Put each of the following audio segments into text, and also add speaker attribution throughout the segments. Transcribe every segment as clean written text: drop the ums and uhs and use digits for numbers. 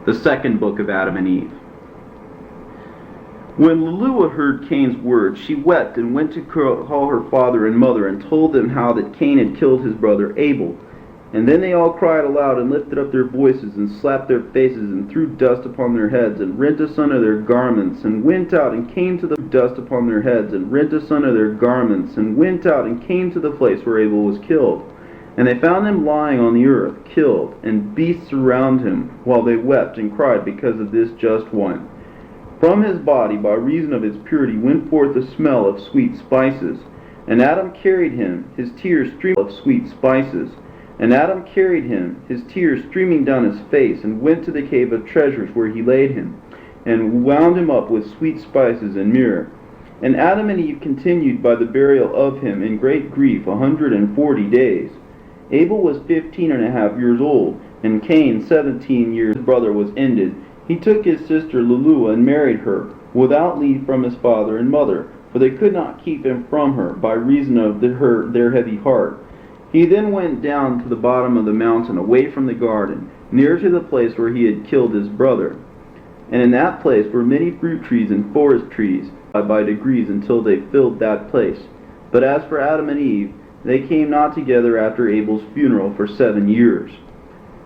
Speaker 1: The second book of Adam and Eve. When Luluah heard Cain's words, she wept and went to call her father and mother and told them how that Cain had killed his brother Abel. And then they all cried aloud and lifted up their voices and slapped their faces and threw dust upon their heads and rent asunder their garments and went out and came to the dust upon their heads and rent asunder their garments and went out and came to the place where Abel was killed. And they found him lying on the earth, killed, and beasts around him, while they wept and cried because of this just one. From his body, by reason of his purity, went forth the smell of sweet spices. And Adam carried him, his tears streaming of sweet spices. And Adam carried him, his tears streaming down his face, and went to the cave of treasures where he laid him, and wound him up with sweet spices and myrrh. And Adam and Eve continued by the burial of him in great grief 140 days. Abel was 15.5 years old, and Cain 17 years. His brother was ended. He took his sister Luluah and married her, without leave from his father and mother, for they could not keep him from her, by reason of their heavy heart. He then went down to the bottom of the mountain, away from the garden, near to the place where he had killed his brother. And in that place were many fruit trees and forest trees, by degrees, until they filled that place. But as for Adam and Eve, they came not together after Abel's funeral for 7 years.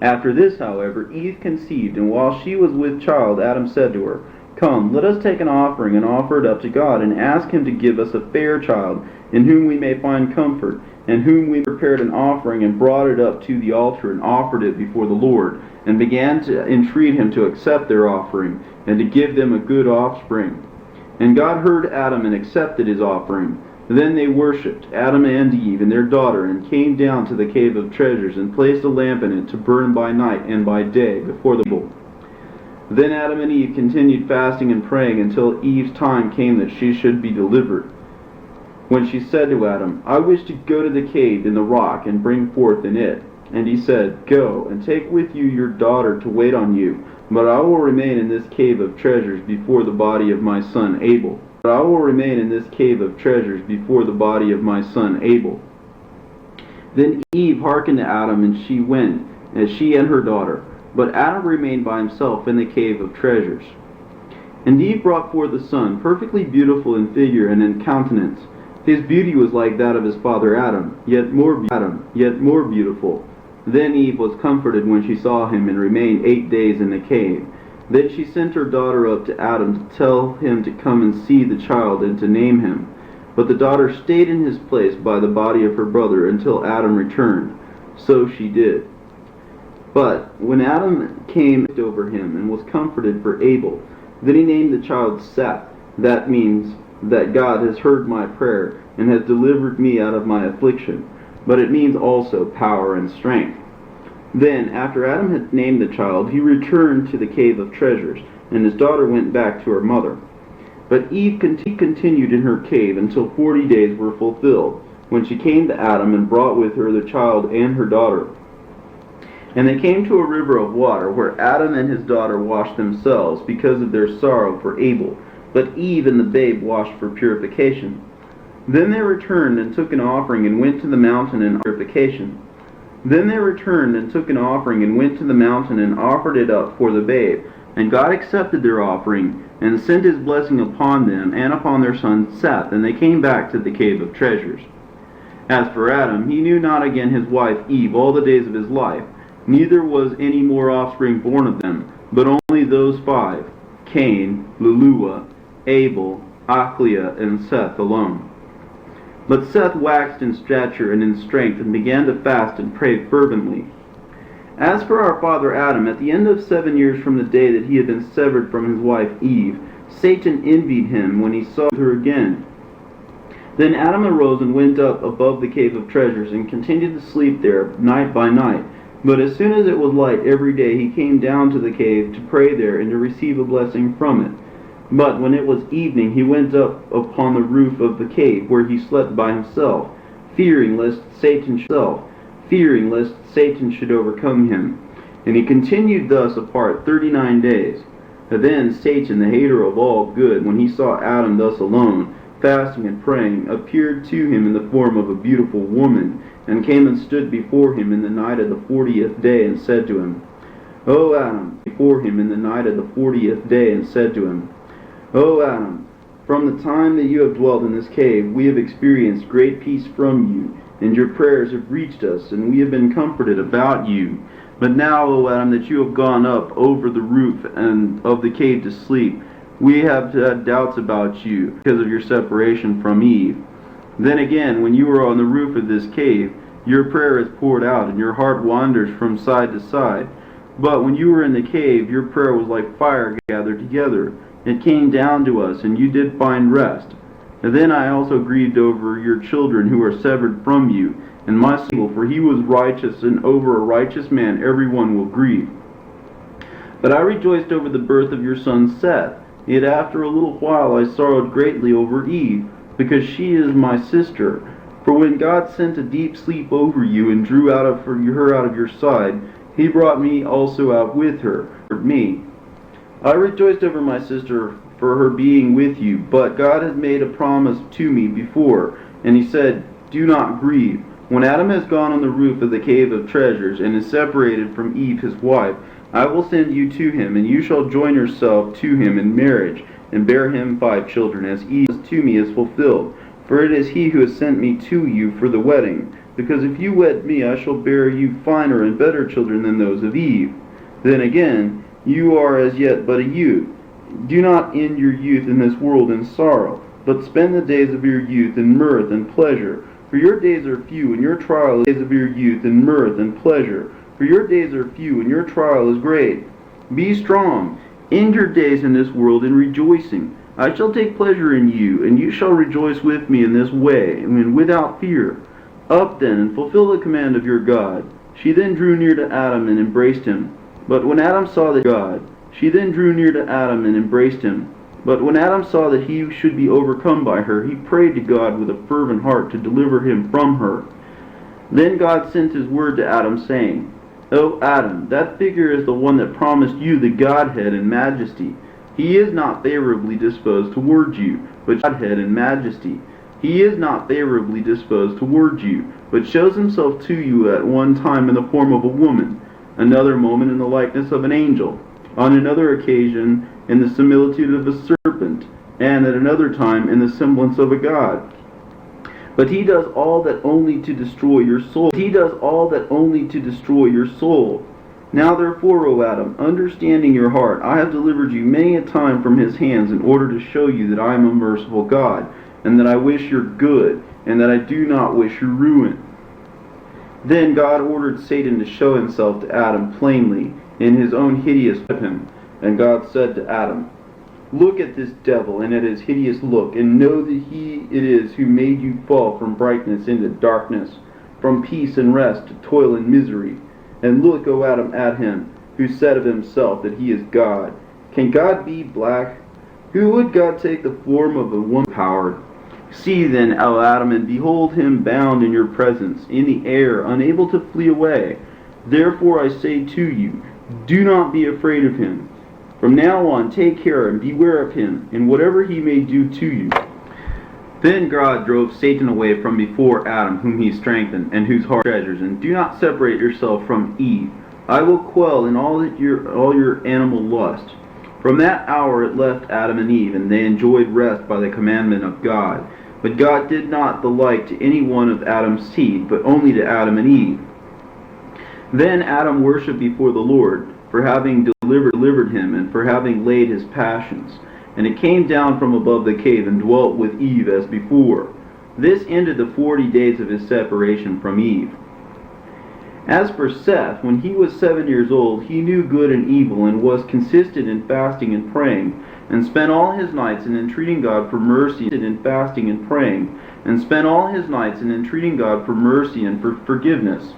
Speaker 1: After this, however, Eve conceived, and while she was with child, Adam said to her, Come, let us take an offering and offer it up to God, and ask him to give us a fair child, in whom we may find comfort, and whom we prepared an offering, and brought it up to the altar, and offered it before the Lord, and began to entreat him to accept their offering, and to give them a good offspring. And God heard Adam, and accepted his offering. Then they worshipped, Adam and Eve and their daughter, and came down to the cave of treasures, and placed a lamp in it to burn by night and by day before the people. Then Adam and Eve continued fasting and praying until Eve's time came that she should be delivered. When she said to Adam, I wish to go to the cave in the rock and bring forth in it. And he said, Go, and take with you your daughter to wait on you, but I will remain in this cave of treasures before the body of my son Abel. But I will remain in this cave of treasures before the body of my son Abel. Then Eve hearkened to Adam, and she went, as she and her daughter. But Adam remained by himself in the cave of treasures. And Eve brought forth a son, perfectly beautiful in figure and in countenance. His beauty was like that of his father Adam, yet more beautiful. Then Eve was comforted when she saw him, and remained 8 days in the cave. Then she sent her daughter up to Adam to tell him to come and see the child and to name him. But the daughter stayed in his place by the body of her brother until Adam returned. So she did. But when Adam came over him and was comforted for Abel, then he named the child Seth. That means that God has heard my prayer and has delivered me out of my affliction. But it means also power and strength. Then, after Adam had named the child, he returned to the cave of treasures, and his daughter went back to her mother. But Eve continued in her cave until 40 days were fulfilled, when she came to Adam and brought with her the child and her daughter. And they came to a river of water, where Adam and his daughter washed themselves because of their sorrow for Abel, but Eve and the babe washed for purification. Then they returned and took an offering and went to the mountain in purification. Then they returned and took an offering and went to the mountain and offered it up for the babe. And God accepted their offering and sent his blessing upon them and upon their son Seth, and they came back to the cave of treasures. As for Adam, he knew not again his wife Eve all the days of his life, neither was any more offspring born of them, but only those 5, Cain, Luluah, Abel, Achliah, and Seth alone. But Seth waxed in stature and in strength, and began to fast and pray fervently. As for our father Adam, at the end of 7 years from the day that he had been severed from his wife Eve, Satan envied him when he saw her again. Then Adam arose and went up above the cave of treasures, and continued to sleep there night by night. But as soon as it was light every day, he came down to the cave to pray there and to receive a blessing from it. But when it was evening, he went up upon the roof of the cave, where he slept by himself, fearing lest Satan should overcome him. And he continued thus apart 39 days. Then Satan, the hater of all good, when he saw Adam thus alone, fasting and praying, appeared to him in the form of a beautiful woman, and came and stood before him in the night of the 40th day, and said to him, O Adam, before him in the night of the 40th day, and said to him, O Adam, from the time that you have dwelt in this cave, we have experienced great peace from you, and your prayers have reached us, and we have been comforted about you. But now, O Adam, that you have gone up over the roof and of the cave to sleep, we have had doubts about you because of your separation from Eve. Then again, when you were on the roof of this cave, your prayer is poured out, and your heart wanders from side to side. But when you were in the cave, your prayer was like fire gathered together. It came down to us, and you did find rest. And then I also grieved over your children who are severed from you, and my soul, for he was righteous, and over a righteous man everyone will grieve. But I rejoiced over the birth of your son Seth. Yet after a little while I sorrowed greatly over Eve, because she is my sister. For when God sent a deep sleep over you, and drew her out of your side, he brought me also out with her, me. I rejoiced over my sister for her being with you, but God had made a promise to me before, and he said, Do not grieve. When Adam has gone on the roof of the cave of treasures, and is separated from Eve his wife, I will send you to him, and you shall join yourself to him in marriage, and bear him 5 children, as Eve to me is fulfilled. For it is he who has sent me to you for the wedding. Because if you wed me, I shall bear you finer and better children than those of Eve. Then again, you are as yet but a youth. Do not end your youth in this world in sorrow, but spend the days of your youth in mirth and pleasure. For your days are few, and your trial is the days of your youth in mirth and pleasure. For your days are few, and your trial is great. Be strong. End your days in this world in rejoicing. I shall take pleasure in you, and you shall rejoice with me in this way, and without fear. Up then, and fulfill the command of your God. She then drew near to Adam and embraced him. But when Adam saw that she then drew near to Adam and embraced him. But when Adam saw that he should be overcome by her, he prayed to God with a fervent heart to deliver him from her. Then God sent his word to Adam, saying, O Adam, that figure is the one that promised you the Godhead and majesty. He is not favorably disposed toward you, but Godhead and majesty. He is not favorably disposed toward you, but shows himself to you at one time in the form of a woman, another moment in the likeness of an angel, on another occasion in the similitude of a serpent, and at another time in the semblance of a god. But he does all that only to destroy your soul. Now therefore, O Adam, understanding your heart, I have delivered you many a time from his hands, in order to show you that I am a merciful God, and that I wish your good, and that I do not wish your ruin. Then God ordered Satan to show himself to Adam plainly, in his own hideous weapon. And God said to Adam, Look at this devil, and at his hideous look, and know that he it is who made you fall from brightness into darkness, from peace and rest to toil and misery. And look, O Adam, at him, who said of himself that he is God. Can God be black? Who would God take the form of a woman powered? See then, O Adam, and behold him bound in your presence, in the air, unable to flee away. Therefore I say to you, do not be afraid of him. From now on take care and beware of him, in whatever he may do to you. Then God drove Satan away from before Adam, whom he strengthened, and whose heart treasures. And do not separate yourself from Eve. I will quell in all your animal lust. From that hour it left Adam and Eve, and they enjoyed rest by the commandment of God. But God did not the like to any one of Adam's seed, but only to Adam and Eve. Then Adam worshipped before the Lord, for having delivered him, and for having laid his passions. And it came down from above the cave, and dwelt with Eve as before. This ended the 40 days of his separation from Eve. As for Seth, when he was 7 years old, he knew good and evil, and was consistent in fasting and praying, and spent all his nights in entreating God for mercy, and fasting and praying, and spent all his nights in entreating God for mercy and for forgiveness.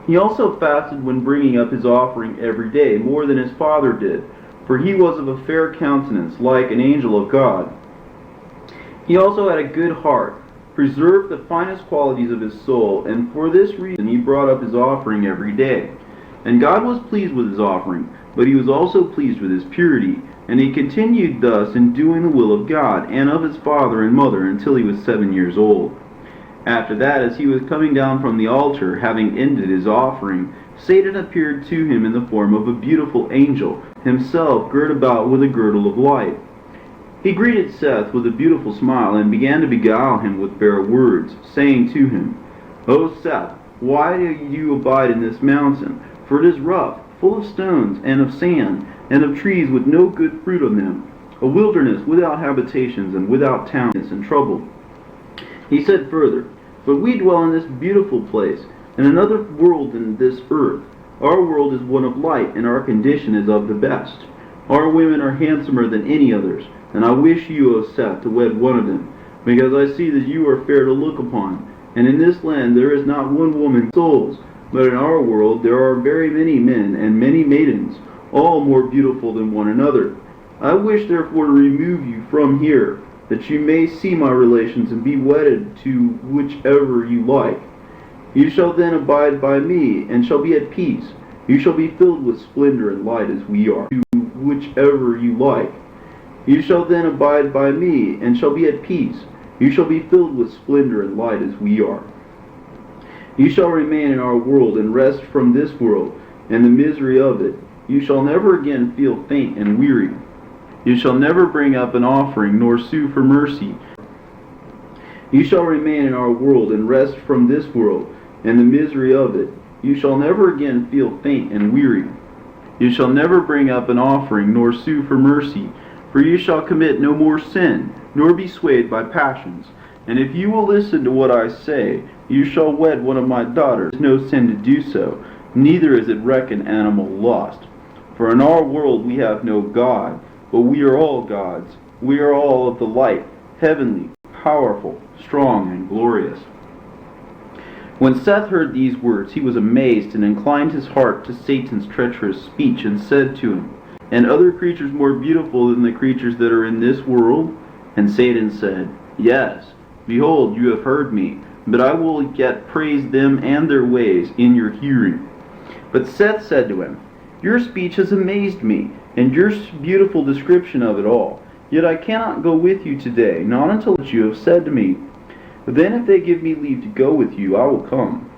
Speaker 1: He also fasted when bringing up his offering every day, more than his father did, for he was of a fair countenance, like an angel of God. He also had a good heart, preserved the finest qualities of his soul, and for this reason he brought up his offering every day. And God was pleased with his offering, but he was also pleased with his purity, and he continued thus in doing the will of God, and of his father and mother, until he was 7 years old. After that, as he was coming down from the altar, having ended his offering, Satan appeared to him in the form of a beautiful angel, himself girt about with a girdle of light. He greeted Seth with a beautiful smile and began to beguile him with fair words, saying to him, O Seth, why do you abide in this mountain? For it is rough, full of stones, and of sand, and of trees with no good fruit on them, a wilderness without habitations, and without towns, and trouble. He said further, But we dwell in this beautiful place, in another world than this earth. Our world is one of light, and our condition is of the best. Our women are handsomer than any others, and I wish you, O Seth, to wed one of them, because I see that you are fair to look upon. And in this land there is not one woman souls, but in our world there are very many men and many maidens, all more beautiful than one another. I wish therefore to remove you from here, that you may see my relations and be wedded to whichever you like. You shall then abide by me, and shall be at peace. You shall be filled with splendor and light as we are, to whichever you like. You shall then abide by me, and shall be at peace. You shall be filled with splendor and light as we are. You shall remain in our world, and rest from this world, and the misery of it. You shall never again feel faint and weary. You shall never bring up an offering, nor sue for mercy. You shall remain in our world, and rest from this world, and the misery of it. You shall never again feel faint and weary. You shall never bring up an offering, nor sue for mercy. For you shall commit no more sin, nor be swayed by passions. And if you will listen to what I say, you shall wed one of my daughters. It is no sin to do so, neither is it reckoned animal lust. For in our world we have no God, but we are all gods. We are all of the light, heavenly, powerful, strong, and glorious. When Seth heard these words, he was amazed, and inclined his heart to Satan's treacherous speech, and said to him, And other creatures more beautiful than the creatures that are in this world? And Satan said, Yes, behold, you have heard me, but I will yet praise them and their ways in your hearing. But Seth said to him, Your speech has amazed me, and your beautiful description of it all. Yet I cannot go with you today, not until what you have said to me. But then if they give me leave to go with you, I will come.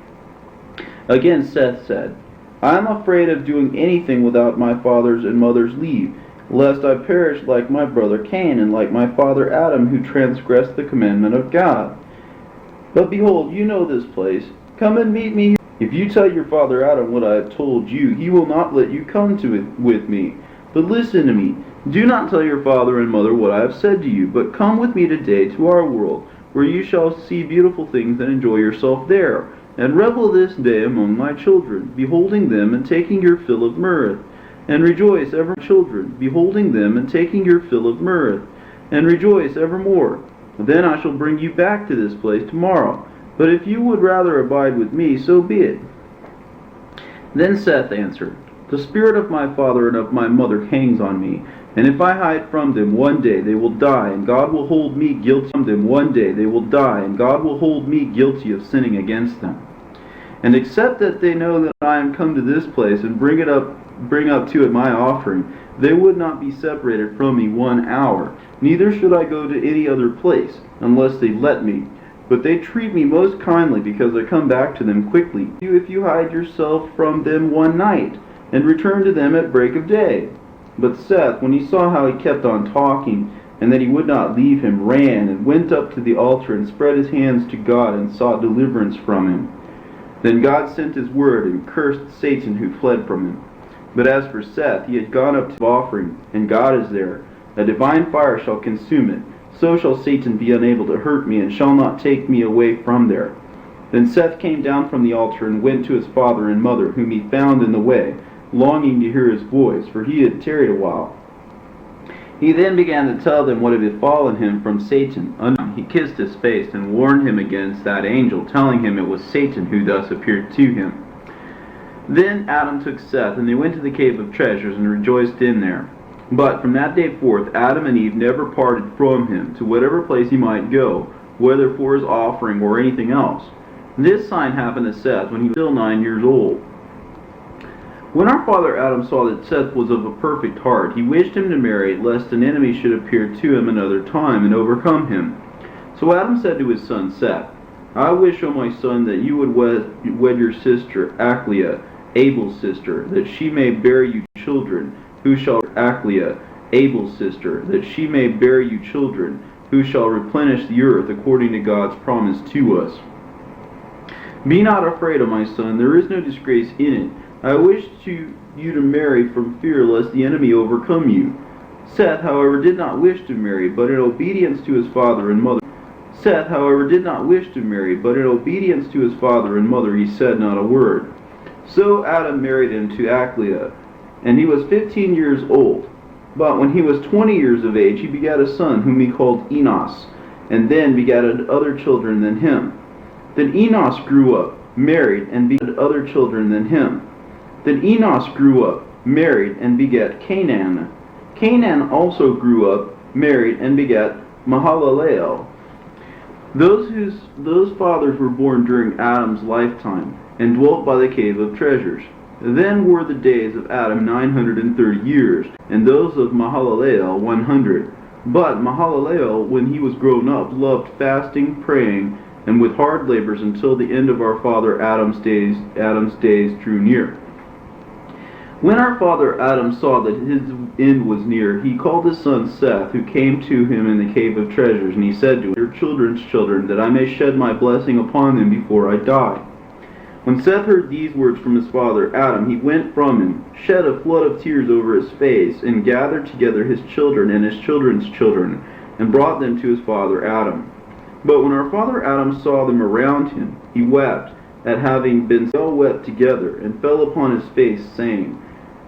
Speaker 1: Again Seth said, I am afraid of doing anything without my father's and mother's leave, lest I perish like my brother Cain and like my father Adam, who transgressed the commandment of God. But behold, you know this place. Come and meet me. If you tell your father Adam what I have told you, he will not let you come to it with me. But listen to me. Do not tell your father and mother what I have said to you, but come with me today to our world, where you shall see beautiful things and enjoy yourself there, and revel this day among my children, beholding them and taking your fill of mirth. And rejoice ever, children, beholding them and taking your fill of mirth, and rejoice evermore. Then I shall bring you back to this place tomorrow. But if you would rather abide with me, so be it. Then Seth answered, The spirit of my father and of my mother hangs on me, and if I hide from them, one day they will die, and God will hold me guilty. From them, one day they will die, and God will hold me guilty of sinning against them. And except that they know that I am come to this place and bring up to it my offering, they would not be separated from me 1 hour. Neither should I go to any other place, unless they let me. But they treat me most kindly, because I come back to them quickly. If you hide yourself from them one night, and return to them at break of day. But Seth, when he saw how he kept on talking, and that he would not leave him, ran and went up to the altar and spread his hands to God and sought deliverance from him. Then God sent his word and cursed Satan, who fled from him. But as for Seth, he had gone up to offering, and God is there. A divine fire shall consume it. So shall Satan be unable to hurt me, and shall not take me away from there. Then Seth came down from the altar and went to his father and mother, whom he found in the way, longing to hear his voice, for he had tarried a while. He then began to tell them what had befallen him from Satan. He kissed his face and warned him against that angel, telling him it was Satan who thus appeared to him. Then Adam took Seth, and they went to the cave of treasures and rejoiced in there. But from that day forth Adam and Eve never parted from him, to whatever place he might go, whether for his offering or anything else. This sign happened to Seth when he was still 9 years old. When our father Adam saw that Seth was of a perfect heart, he wished him to marry, lest an enemy should appear to him another time and overcome him. So Adam said to his son Seth, I wish, O my son, that you would wed your sister Achleah, Abel's sister, that she may bear you children, who shall Achlia, Abel's sister, that she may bear you children, who shall replenish the earth according to God's promise to us. Be not afraid, O my son, there is no disgrace in it. I wish you to marry from fear lest the enemy overcome you. Seth, however, did not wish to marry, but in obedience to his father and mother. Seth, however, did not wish to marry, but in obedience to his father and mother he said not a word. So Adam married him to Achlia, and he was 15 years old. But when he was 20 years of age, he begat a son, whom he called Enos, and then begat other children than him. Then Enos grew up, married, and begat other children than him. Then Enos grew up, married, and begat Canaan. Canaan also grew up, married, and begat Mahalalel. Those fathers were born during Adam's lifetime, and dwelt by the cave of treasures. Then were the days of Adam 930 years, and those of Mahalalel 100. But Mahalalel, when he was grown up, loved fasting, praying, and with hard labors until the end of our father Adam's days drew near. When our father Adam saw that his end was near, he called his son Seth, who came to him in the cave of treasures, and he said to him, Your children's children, that I may shed my blessing upon them before I die. When Seth heard these words from his father Adam, he went from him, shed a flood of tears over his face, and gathered together his children and his children's children, and brought them to his father Adam. But when our father Adam saw them around him, he wept at having been so wet together, and fell upon his face, saying,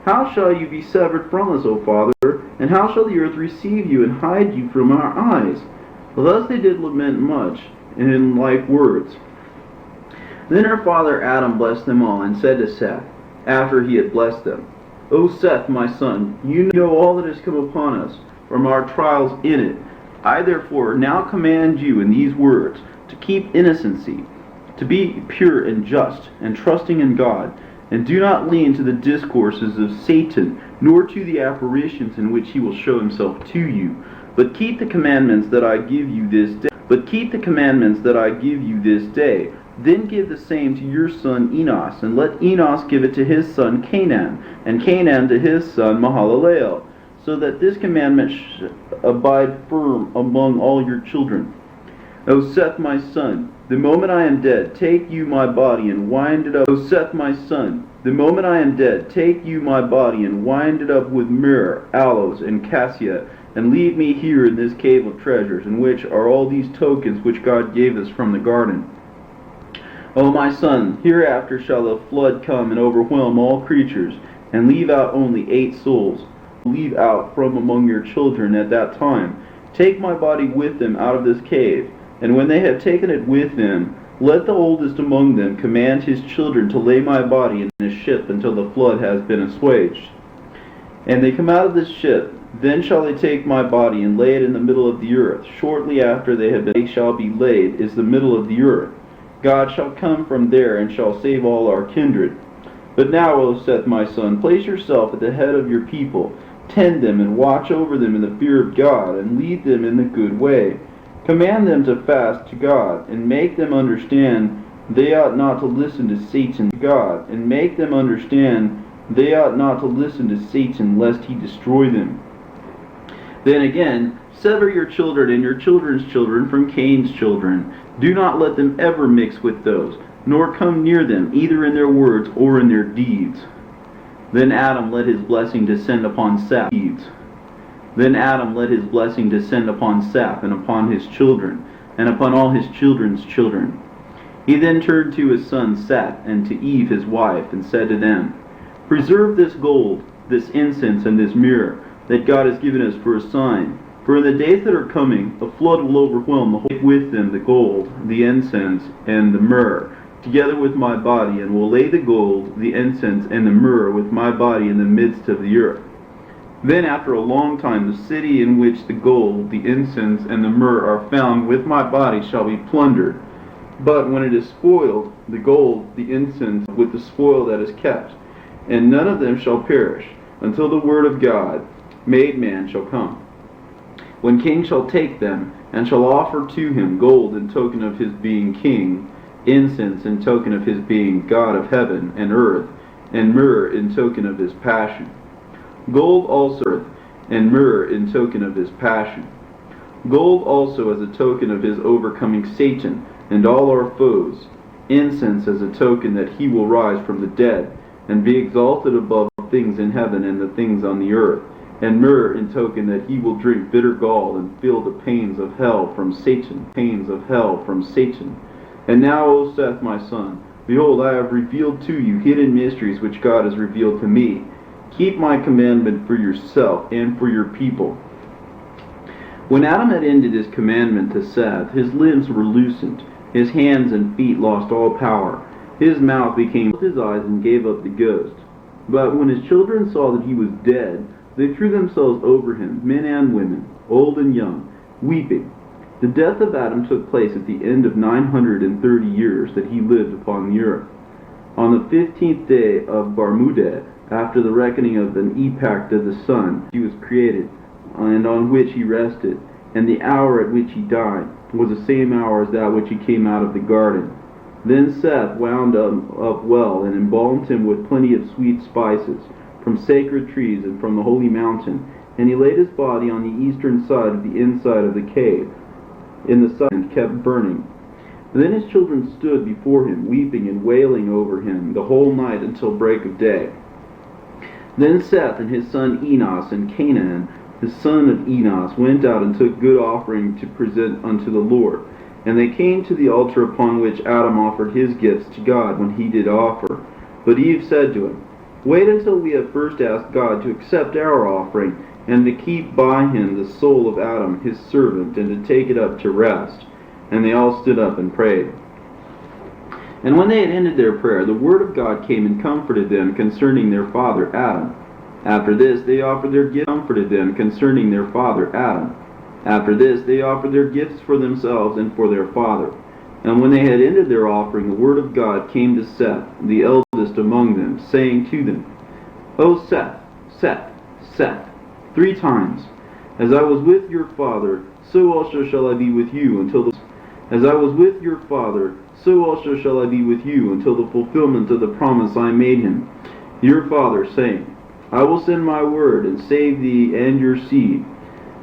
Speaker 1: How shall you be severed from us, O Father? And how shall the earth receive you, and hide you from our eyes? Thus they did lament much, and in like words. Then our father Adam blessed them all, and said to Seth, after he had blessed them, O Seth, my son, you know all that has come upon us from our trials in it. I therefore now command you in these words, to keep innocency, to be pure and just, and trusting in God, and do not lean to the discourses of Satan, nor to the apparitions in which he will show himself to you, but keep the commandments that I give you this day. Then give the same to your son Enos, and let Enos give it to his son Canaan, and Canaan to his son Mahalalel, so that this commandment abide firm among all your children. O Seth, my son, the moment I am dead, take you my body and wind it up. O Seth, my son, the moment I am dead, take you my body and wind it up with myrrh, aloes, and cassia, and leave me here in this cave of treasures, in which are all these tokens which God gave us from the garden. O my son, hereafter shall a flood come and overwhelm all creatures, and leave out only 8 souls. Leave out from among your children at that time. Take my body with them out of this cave, and when they have taken it with them, let the oldest among them command his children to lay my body in a ship until the flood has been assuaged. And they come out of this ship, then shall they take my body and lay it in the middle of the earth. Shortly after they shall be laid is the middle of the earth. God shall come from there and shall save all our kindred. But now, O Seth, my son, place yourself at the head of your people, tend them and watch over them in the fear of God, and lead them in the good way. Command them to fast to God, and make them understand they ought not to listen to Satan. God, and make them understand they ought not to listen to Satan, lest he destroy them. Then again, sever your children and your children's children from Cain's children. Do not let them ever mix with those, nor come near them, either in their words or in their deeds. Then Adam let his blessing descend upon Seth. Then Adam let his blessing descend upon Seth and upon his children, and upon all his children's children. He then turned to his son Seth and to Eve his wife, and said to them, Preserve this gold, this incense, and this myrrh, that God has given us for a sign. For in the days that are coming, a flood will overwhelm the whole, with them the gold, the incense, and the myrrh, together with my body, and will lay the gold, the incense, and the myrrh with my body in the midst of the earth. Then after a long time, the city in which the gold, the incense, and the myrrh are found with my body shall be plundered. But when it is spoiled, the gold, the incense, with the spoil that is kept, and none of them shall perish, until the word of God, made man, shall come. When king shall take them, and shall offer to him gold in token of his being king, incense in token of his being God of heaven and earth, and myrrh in token of his passion. Gold also, and myrrh in token of his passion. Gold also as a token of his overcoming Satan and all our foes. Incense as a token that he will rise from the dead, and be exalted above things in heaven and the things on the earth. And myrrh in token that he will drink bitter gall and feel the pains of hell from Satan, pains of hell from Satan. And now, O Seth, my son, behold, I have revealed to you hidden mysteries which God has revealed to me. Keep my commandment for yourself and for your people. When Adam had ended his commandment to Seth, his limbs were loosened, his hands and feet lost all power, his mouth became his eyes and gave up the ghost. But when his children saw that he was dead, they threw themselves over him, men and women, old and young, weeping. The death of Adam took place at the end of 930 years that he lived upon the earth. On the 15th day of Barmudeh, after the reckoning of an epoch of the sun, he was created, and on which he rested, and the hour at which he died was the same hour as that which he came out of the garden. Then Seth wound up well, and embalmed him with plenty of sweet spices, from sacred trees and from the holy mountain, and he laid his body on the eastern side of the inside of the cave, in the sun, and kept burning. Then his children stood before him, weeping and wailing over him the whole night until break of day. Then Seth and his son Enos and Canaan, the son of Enos, went out and took good offering to present unto the Lord. And they came to the altar upon which Adam offered his gifts to God when he did offer. But Eve said to him, Wait until we have first asked God to accept our offering, and to keep by him the soul of Adam his servant, and to take it up to rest. And they all stood up and prayed. And when they had ended their prayer, the word of God came and comforted them concerning their father Adam. After this they offered their gifts, comforted them concerning their father Adam. After this they offered their gifts for themselves and for their father. And when they had ended their offering, the word of God came to Seth, the eldest among them, saying to them, O Seth, Seth, Seth, 3 times. As I was with your father, so also shall I be with you until the... As I was with your father, so also shall I be with you until the fulfillment of the promise I made him, your father, saying, I will send my word and save thee and your seed.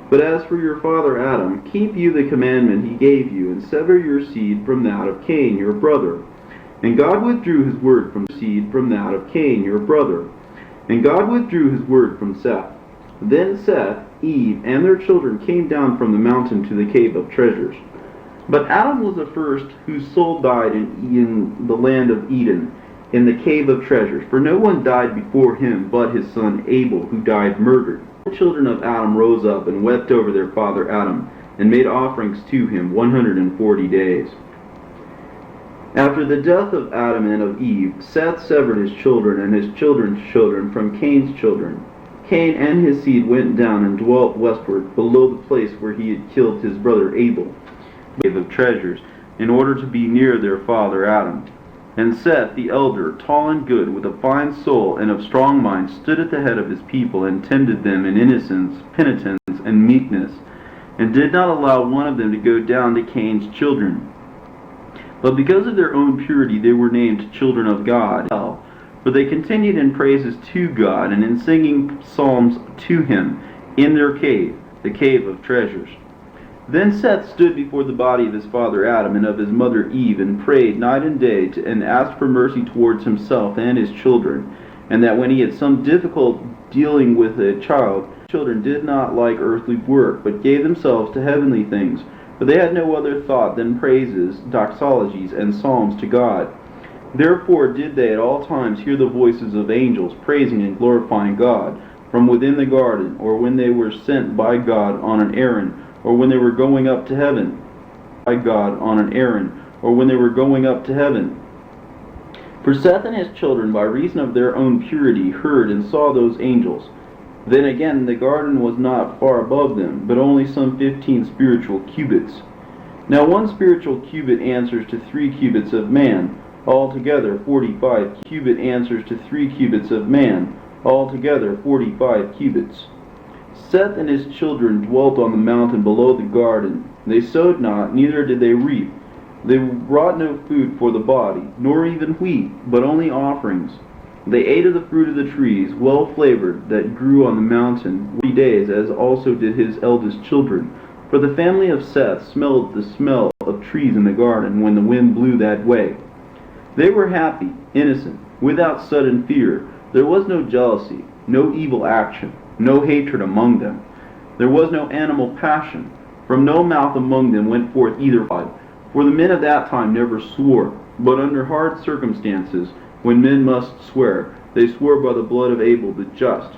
Speaker 1: But as for your father Adam, keep you the commandment he gave you, and sever your seed from that of Cain your brother. And God withdrew his word from seed from that of Cain your brother. And God withdrew his word from Seth. Then Seth, Eve, and their children came down from the mountain to the cave of treasures. But Adam was the first whose soul died in the land of Eden, in the cave of treasures. For no one died before him but his son Abel, who died murdered. The children of Adam rose up and wept over their father Adam, and made offerings to him 140 days. After the death of Adam and of Eve, Seth severed his children and his children's children from Cain's children. Cain and his seed went down and dwelt westward, below the place where he had killed his brother Abel, cave of treasures, in order to be near their father Adam. And Seth, the elder, tall and good, with a fine soul and of strong mind, stood at the head of his people, and tended them in innocence, penitence, and meekness, and did not allow one of them to go down to Cain's children. But because of their own purity they were named children of God, for they continued in praises to God, and in singing psalms to him, in their cave, the cave of treasures. Then Seth stood before the body of his father Adam and of his mother Eve, and prayed night and day, and asked for mercy towards himself and his children, and that when he had some difficult dealing with a child, children did not like earthly work, but gave themselves to heavenly things, for they had no other thought than praises, doxologies, and psalms to God. Therefore did they at all times hear the voices of angels praising and glorifying God, from within the garden, or when they were sent by God on an errand, or when they were going up to heaven, by God on an errand, or when they were going up to heaven. For Seth and his children, by reason of their own purity, heard and saw those angels. Then again the garden was not far above them, but only some 15 spiritual cubits. Now 1 spiritual cubit answers to 3 cubits of man, altogether 45 cubit answers to 3 cubits of man, altogether 45 cubits. Seth and his children dwelt on the mountain below the garden. They sowed not, neither did they reap. They brought no food for the body, nor even wheat, but only offerings. They ate of the fruit of the trees, well flavored, that grew on the mountain 40 days, as also did his eldest children. For the family of Seth smelled the smell of trees in the garden when the wind blew that way. They were happy, innocent, without sudden fear. There was no jealousy, no evil action, no hatred among them. There was no animal passion. From no mouth among them went forth either lie. For the men of that time never swore, but under hard circumstances, when men must swear, they swore by the blood of Abel the just.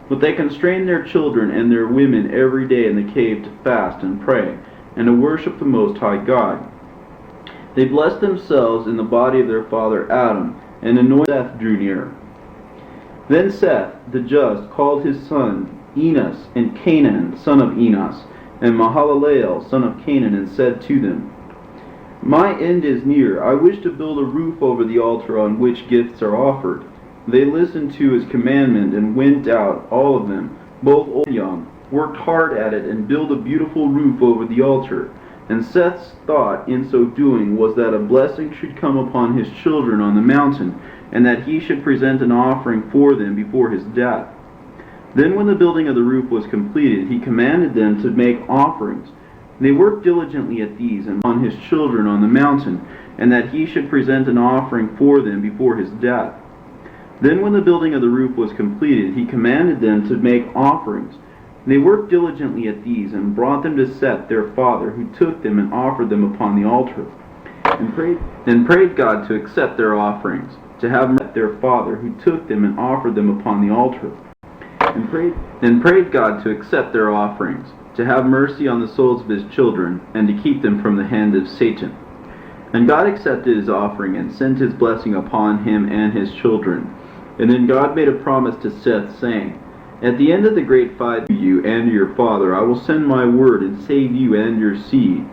Speaker 1: But they constrained their children and their women every day in the cave to fast and pray, and to worship the Most High God. They blessed themselves in the body of their father Adam, and anointed. Seth drew near. Then Seth, the just, called his son Enos, and Canaan, son of Enos, and Mahalaleel, son of Canaan, and said to them, My end is near. I wish to build a roof over the altar on which gifts are offered. They listened to his commandment and went out, all of them, both old and young, worked hard at it, and built a beautiful roof over the altar. And Seth's thought in so doing was that a blessing should come upon his children on the mountain, and that he should present an offering for them before his death. Then when the building of the roof was completed, he commanded them to make offerings. They worked diligently at these and on his children on the mountain, and that he should present an offering for them before his death. Then when the building of the roof was completed, he commanded them to make offerings. They worked diligently at these, and brought them to Seth their father, who took them and offered them upon the altar. Then prayed God to accept their offerings, to have mercy their father, who took them and offered them upon the altar. Then prayed God to accept their offerings, to have mercy on the souls of his children, and to keep them from the hand of Satan. And God accepted his offering, and sent his blessing upon him and his children. And then God made a promise to Seth, saying, At the end of the great fight to you and to your father, I will send my word and save you and your seed.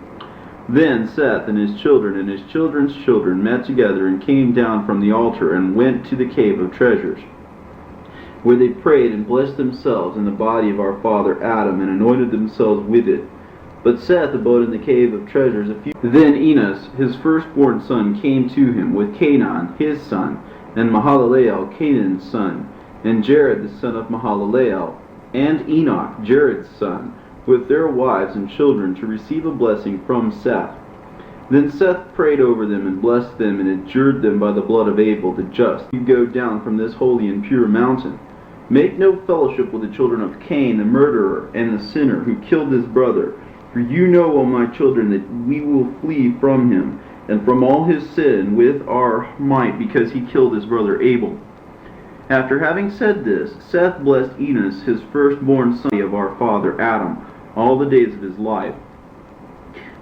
Speaker 1: Then Seth and his children and his children's children met together and came down from the altar and went to the cave of treasures, where they prayed and blessed themselves in the body of our father Adam, and anointed themselves with it. But Seth abode in the cave of treasures a few. Then Enos, his firstborn son, came to him with Canaan, his son, and Mahalaleel, Canaan's son, and Jared, the son of Mahalaleel, and Enoch, Jared's son, with their wives and children, to receive a blessing from Seth. Then Seth prayed over them and blessed them, and adjured them by the blood of Abel the just. You go down from this holy and pure mountain. Make no fellowship with the children of Cain, the murderer, and the sinner, who killed his brother. For you know, O my children, that we will flee from him, and from all his sin with our might, because he killed his brother Abel. After having said this, Seth blessed Enos, his firstborn son of our father Adam, all the days of his life.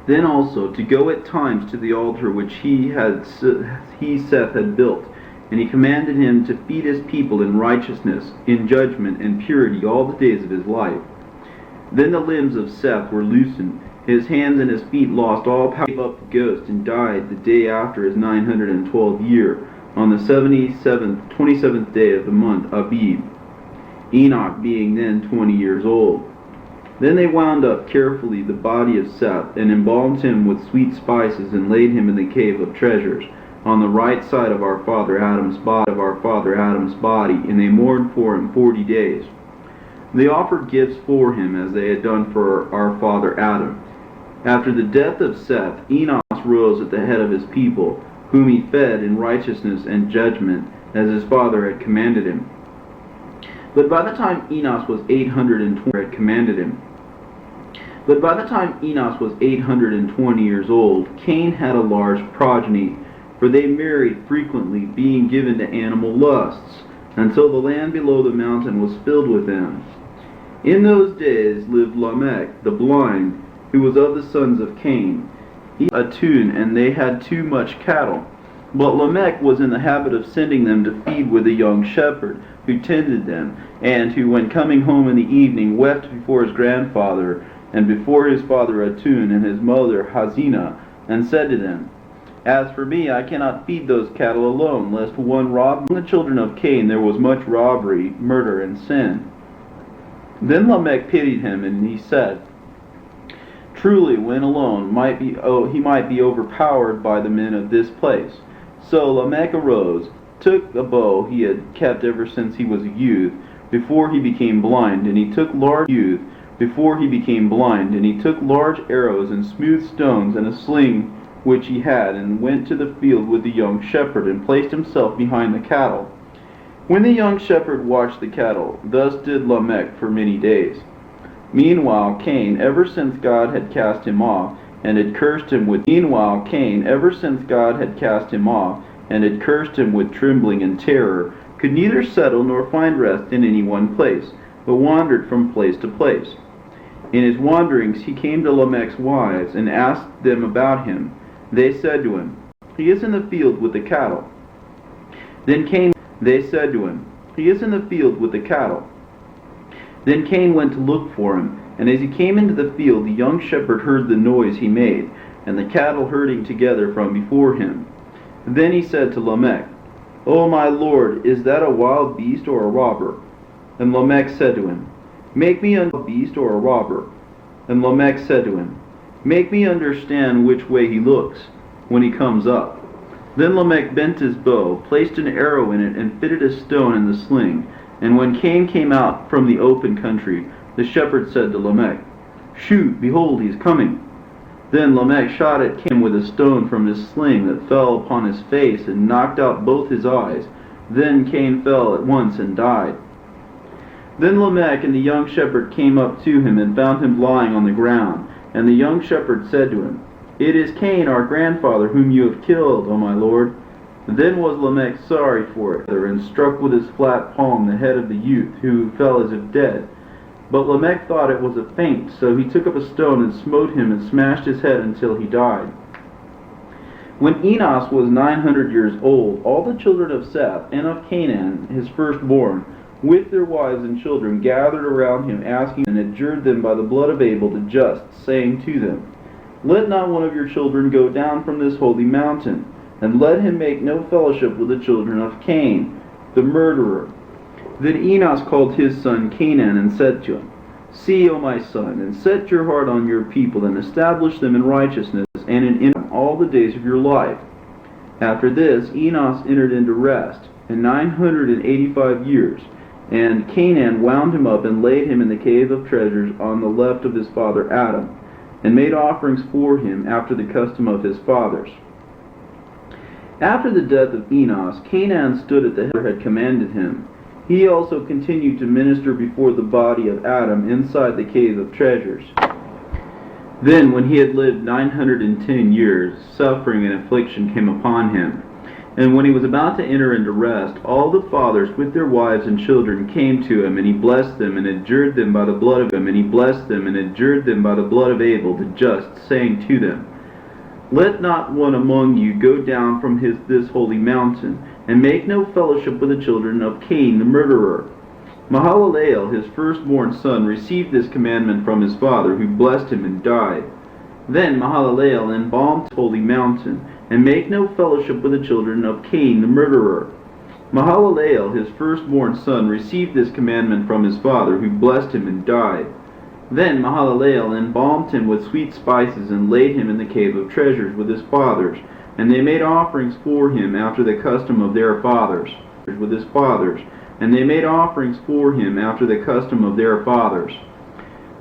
Speaker 1: Then also to go at times to the altar which Seth had built, and he commanded him to feed his people in righteousness, in judgment, and purity all the days of his life. Then the limbs of Seth were loosened, his hands and his feet lost all power, gave up the ghost, and died the day after his 912th year, on the 27th day of the month Abib, Enoch being then 20 years old. Then they wound up carefully the body of Seth, and embalmed him with sweet spices, and laid him in the cave of treasures, on the right side of our father Adam's body, and they mourned for him 40 days. They offered gifts for him, as they had done for our father Adam. After the death of Seth, Enos rose at the head of his people, whom he fed in righteousness and judgment, as his father had commanded him. But by the time Enos was 820 years old, Cain had a large progeny, for they married frequently, being given to animal lusts, until the land below the mountain was filled with them. In those days lived Lamech the blind, who was of the sons of Cain. He had a tune, and they had too much cattle. But Lamech was in the habit of sending them to feed with a young shepherd, who tended them, and who, when coming home in the evening, wept before his grandfather, and before his father Atun and his mother Hazina, and said to them, As for me, I cannot feed those cattle alone, lest one rob. Among the children of Cain there was much robbery, murder, and sin. Then Lamech pitied him, and he said, Truly, when alone, he might be overpowered by the men of this place. So Lamech arose, took a bow he had kept ever since he was a youth, before he became blind, and he took large arrows and smooth stones and a sling which he had, and went to the field with the young shepherd, and placed himself behind the cattle. When the young shepherd watched the cattle, thus did Lamech for many days. Meanwhile Cain, ever since God had cast him off, and had cursed him with trembling and terror, could neither settle nor find rest in any one place, but wandered from place to place. In his wanderings he came to Lamech's wives, and asked them about him. They said to him, "He is in the field with the cattle." Then Cain went to look for him, and as he came into the field, the young shepherd heard the noise he made, and the cattle herding together from before him. Then he said to Lamech, "O my lord, is that a wild beast or a robber?" And Lamech said to him, "Make me understand which way he looks when he comes up." Then Lamech bent his bow, placed an arrow in it, and fitted a stone in the sling. And when Cain came out from the open country, the shepherd said to Lamech, "Shoot, behold, he is coming." Then Lamech shot at Cain with a stone from his sling that fell upon his face and knocked out both his eyes. Then Cain fell at once and died. Then Lamech and the young shepherd came up to him and found him lying on the ground. And the young shepherd said to him, "It is Cain, our grandfather, whom you have killed, O my lord." Then was Lamech sorry for it, and struck with his flat palm the head of the youth, who fell as if dead. But Lamech thought it was a feint, so he took up a stone and smote him and smashed his head until he died. When Enos was 900 years old, all the children of Seth and of Canaan, his firstborn, with their wives and children, gathered around him, asking and adjured them by the blood of Abel to just, saying to them, "Let not one of your children go down from this holy mountain, and let him make no fellowship with the children of Cain, the murderer." Then Enos called his son Canaan and said to him, "See, O my son, and set your heart on your people, and establish them in righteousness and in innocence all the days of your life." After this Enos entered into rest, in 985 years, and Canaan wound him up and laid him in the cave of treasures on the left of his father Adam, and made offerings for him after the custom of his fathers. After the death of Enos, Canaan stood at the head had commanded him. He also continued to minister before the body of Adam inside the cave of treasures. Then, when he had lived 910 years, suffering and affliction came upon him. And when he was about to enter into rest, all the fathers with their wives and children came to him, and he blessed them and adjured them by the blood of Abel the just, saying to them, "Let not one among you go down from this holy mountain, and make no fellowship with the children of Cain the murderer." Mahalalel, his firstborn son, received this commandment from his father, who blessed him and died. Then Mahalalel embalmed the holy mountain, and make no fellowship with the children of Cain the murderer. Mahalalel, his firstborn son, received this commandment from his father, who blessed him and died. Then Mahalalel embalmed him with sweet spices, and laid him in the cave of treasures with his fathers, and they made offerings for him after the custom of their fathers.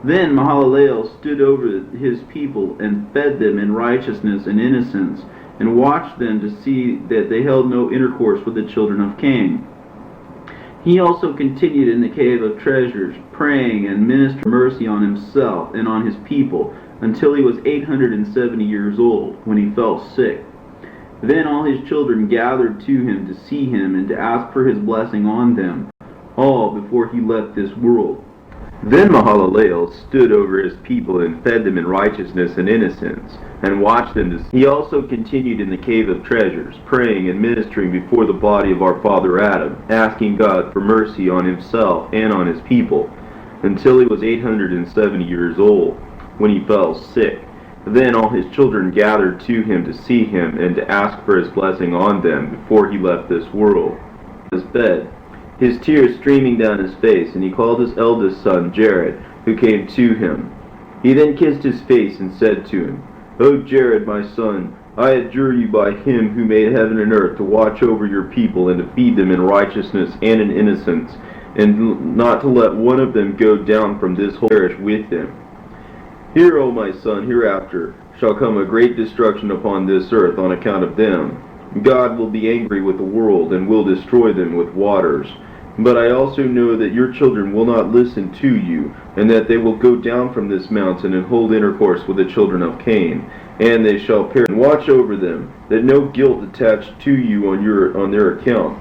Speaker 1: Then Mahalalel stood over his people, and fed them in righteousness and innocence, and watched them to see that they held no intercourse with the children of Cain. He also continued in the cave of treasures, praying and ministering mercy on himself and on his people, until he was 870 years old, when he fell sick. Then all his children gathered to him to see him and to ask for his blessing on them, all before he left this world. Then Mahalalel stood over his people and fed them in righteousness and innocence, and watched them to see. He also continued in the cave of treasures, praying and ministering before the body of our father Adam, asking God for mercy on himself and on his people, until he was 870 years old, when he fell sick. Then all his children gathered to him to see him and to ask for his blessing on them before he left this world. His bed, his tears streaming down his face, and he called his eldest son Jared, who came to him. He then kissed his face and said to him, "O Jared, my son, I adjure you by him who made heaven and earth to watch over your people and to feed them in righteousness and in innocence, and not to let one of them go down from this whole perish with him. Hear, O my son, hereafter shall come a great destruction upon this earth on account of them. God will be angry with the world and will destroy them with waters. But I also know that your children will not listen to you, and that they will go down from this mountain and hold intercourse with the children of Cain, and they shall perish. And watch over them, that no guilt attach to you on their account.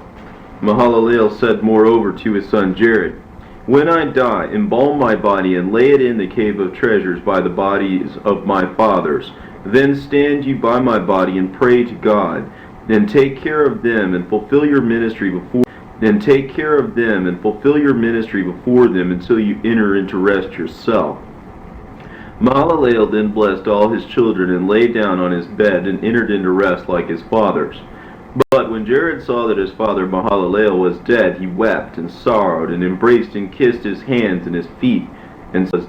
Speaker 1: Mahalalel said moreover to his son Jared, When I die, embalm my body and lay it in the cave of treasures by the bodies of my fathers. Then stand you by my body and pray to God, and take care of them and fulfill your ministry before them until you enter into rest yourself. Mahalalel then blessed all his children and lay down on his bed and entered into rest like his fathers. But when Jared saw that his father Mahalalel was dead, he wept and sorrowed, and embraced and kissed his hands and his feet. And so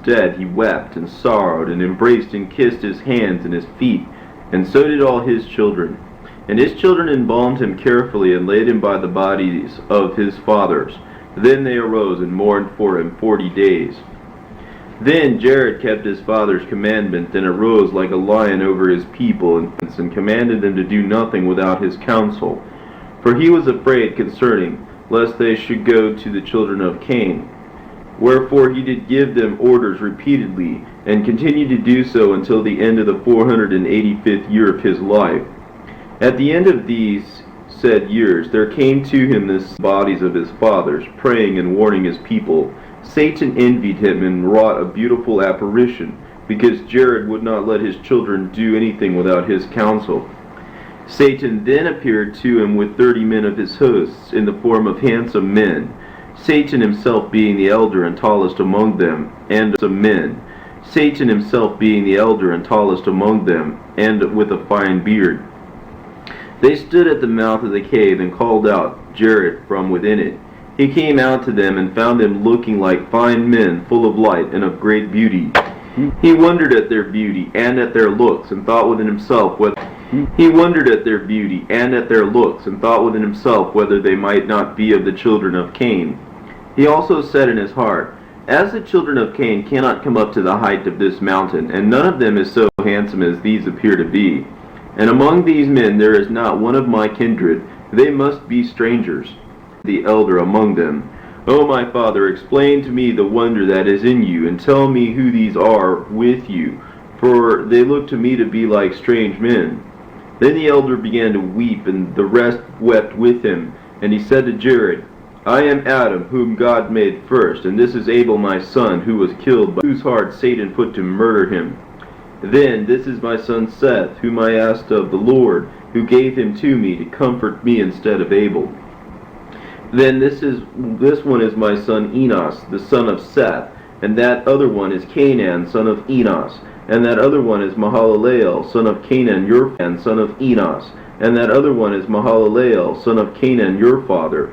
Speaker 1: did all his children. And his children embalmed him carefully and laid him by the bodies of his fathers. Then they arose and mourned for him 40 days. Then Jared kept his father's commandment, and arose like a lion over his people, and commanded them to do nothing without his counsel. For he was afraid concerning, lest they should go to the children of Cain. Wherefore he did give them orders repeatedly, and continued to do so until the end of the 485th year of his life. At the end of these said years, there came to him the bodies of his fathers, praying and warning his people. Satan envied him and wrought a beautiful apparition, because Jared would not let his children do anything without his counsel. Satan then appeared to him with 30 men of his hosts, in the form of handsome men, Satan himself being the elder and tallest among them, and some men. Satan himself being the elder and tallest among them, and with a fine beard. They stood at the mouth of the cave and called out Jared from within it. He came out to them and found them looking like fine men, full of light and of great beauty. He wondered at their beauty and at their looks, and thought within himself whether they might not be of the children of Cain. He also said in his heart, As the children of Cain cannot come up to the height of this mountain, and none of them is so handsome as these appear to be, and among these men there is not one of my kindred, they must be strangers. The elder among them, O my father, explain to me the wonder that is in you, and tell me who these are with you, for they look to me to be like strange men. Then the elder began to weep, and the rest wept with him. And he said to Jared, I am Adam, whom God made first, and this is Abel my son, who was killed, by whose heart Satan put to murder him. Then this is my son Seth, whom I asked of the Lord, who gave him to me to comfort me instead of Abel. Then this one is my son Enos, the son of Seth, and that other one is Canaan, son of Enos, and that other one is Mahalalel, son of Canaan, your son of Enos, and that other one is Mahalalel, son of Canaan, your father.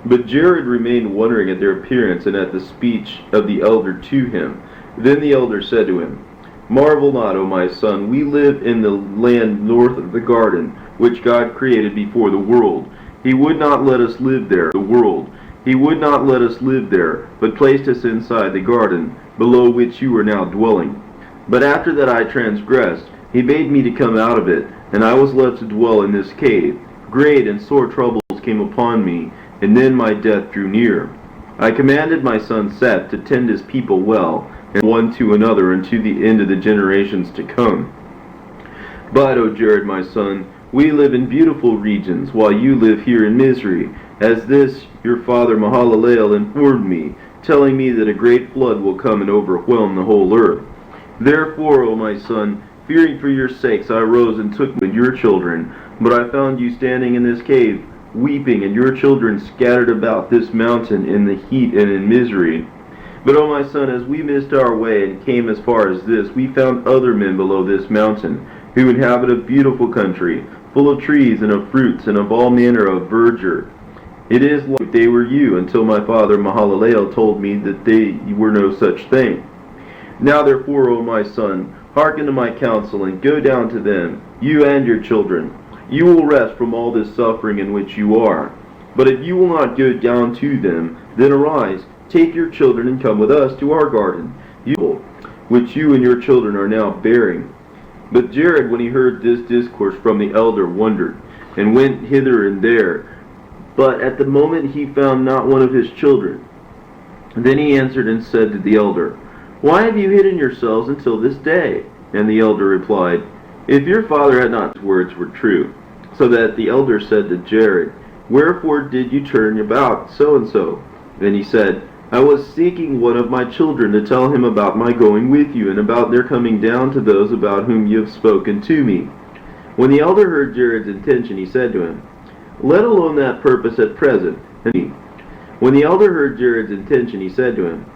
Speaker 1: But Jared remained wondering at their appearance and at the speech of the elder to him. Then the elder said to him, Marvel not, O my son, we live in the land north of the garden, which God created before the world. He would not let us live there, but placed us inside the garden, below which you are now dwelling. But after that I transgressed, he bade me to come out of it, and I was left to dwell in this cave. Great and sore troubles came upon me, and then my death drew near. I commanded my son Seth to tend his people well, and one to another unto the end of the generations to come. But, O Jared my son, we live in beautiful regions, while you live here in misery, as this your father Mahalalel informed me, telling me that a great flood will come and overwhelm the whole earth. Therefore, O my son, fearing for your sakes, I arose and took your children, but I found you standing in this cave, weeping, and your children scattered about this mountain in the heat and in misery. But, O my son, as we missed our way and came as far as this, we found other men below this mountain, who inhabit a beautiful country, full of trees and of fruits and of all manner of verdure. It is like they were you, until my father Mahalalel told me that they were no such thing. Now therefore, O my son, hearken to my counsel, and go down to them, you and your children. You will rest from all this suffering in which you are. But if you will not go down to them, then arise, take your children and come with us to our garden, which you and your children are now bearing. But Jared, when he heard this discourse from the elder, wondered, and went hither and there. But at the moment he found not one of his children. Then he answered and said to the elder, Why have you hidden yourselves until this day? And the elder replied, If your father had not, his words were true. So that the elder said to Jared, Wherefore did you turn about so and so? Then he said, I was seeking one of my children to tell him about my going with you, and about their coming down to those about whom you have spoken to me. When the elder heard Jared's intention, he said to him, Let alone that purpose at present. When the elder heard Jared's intention, he said to him,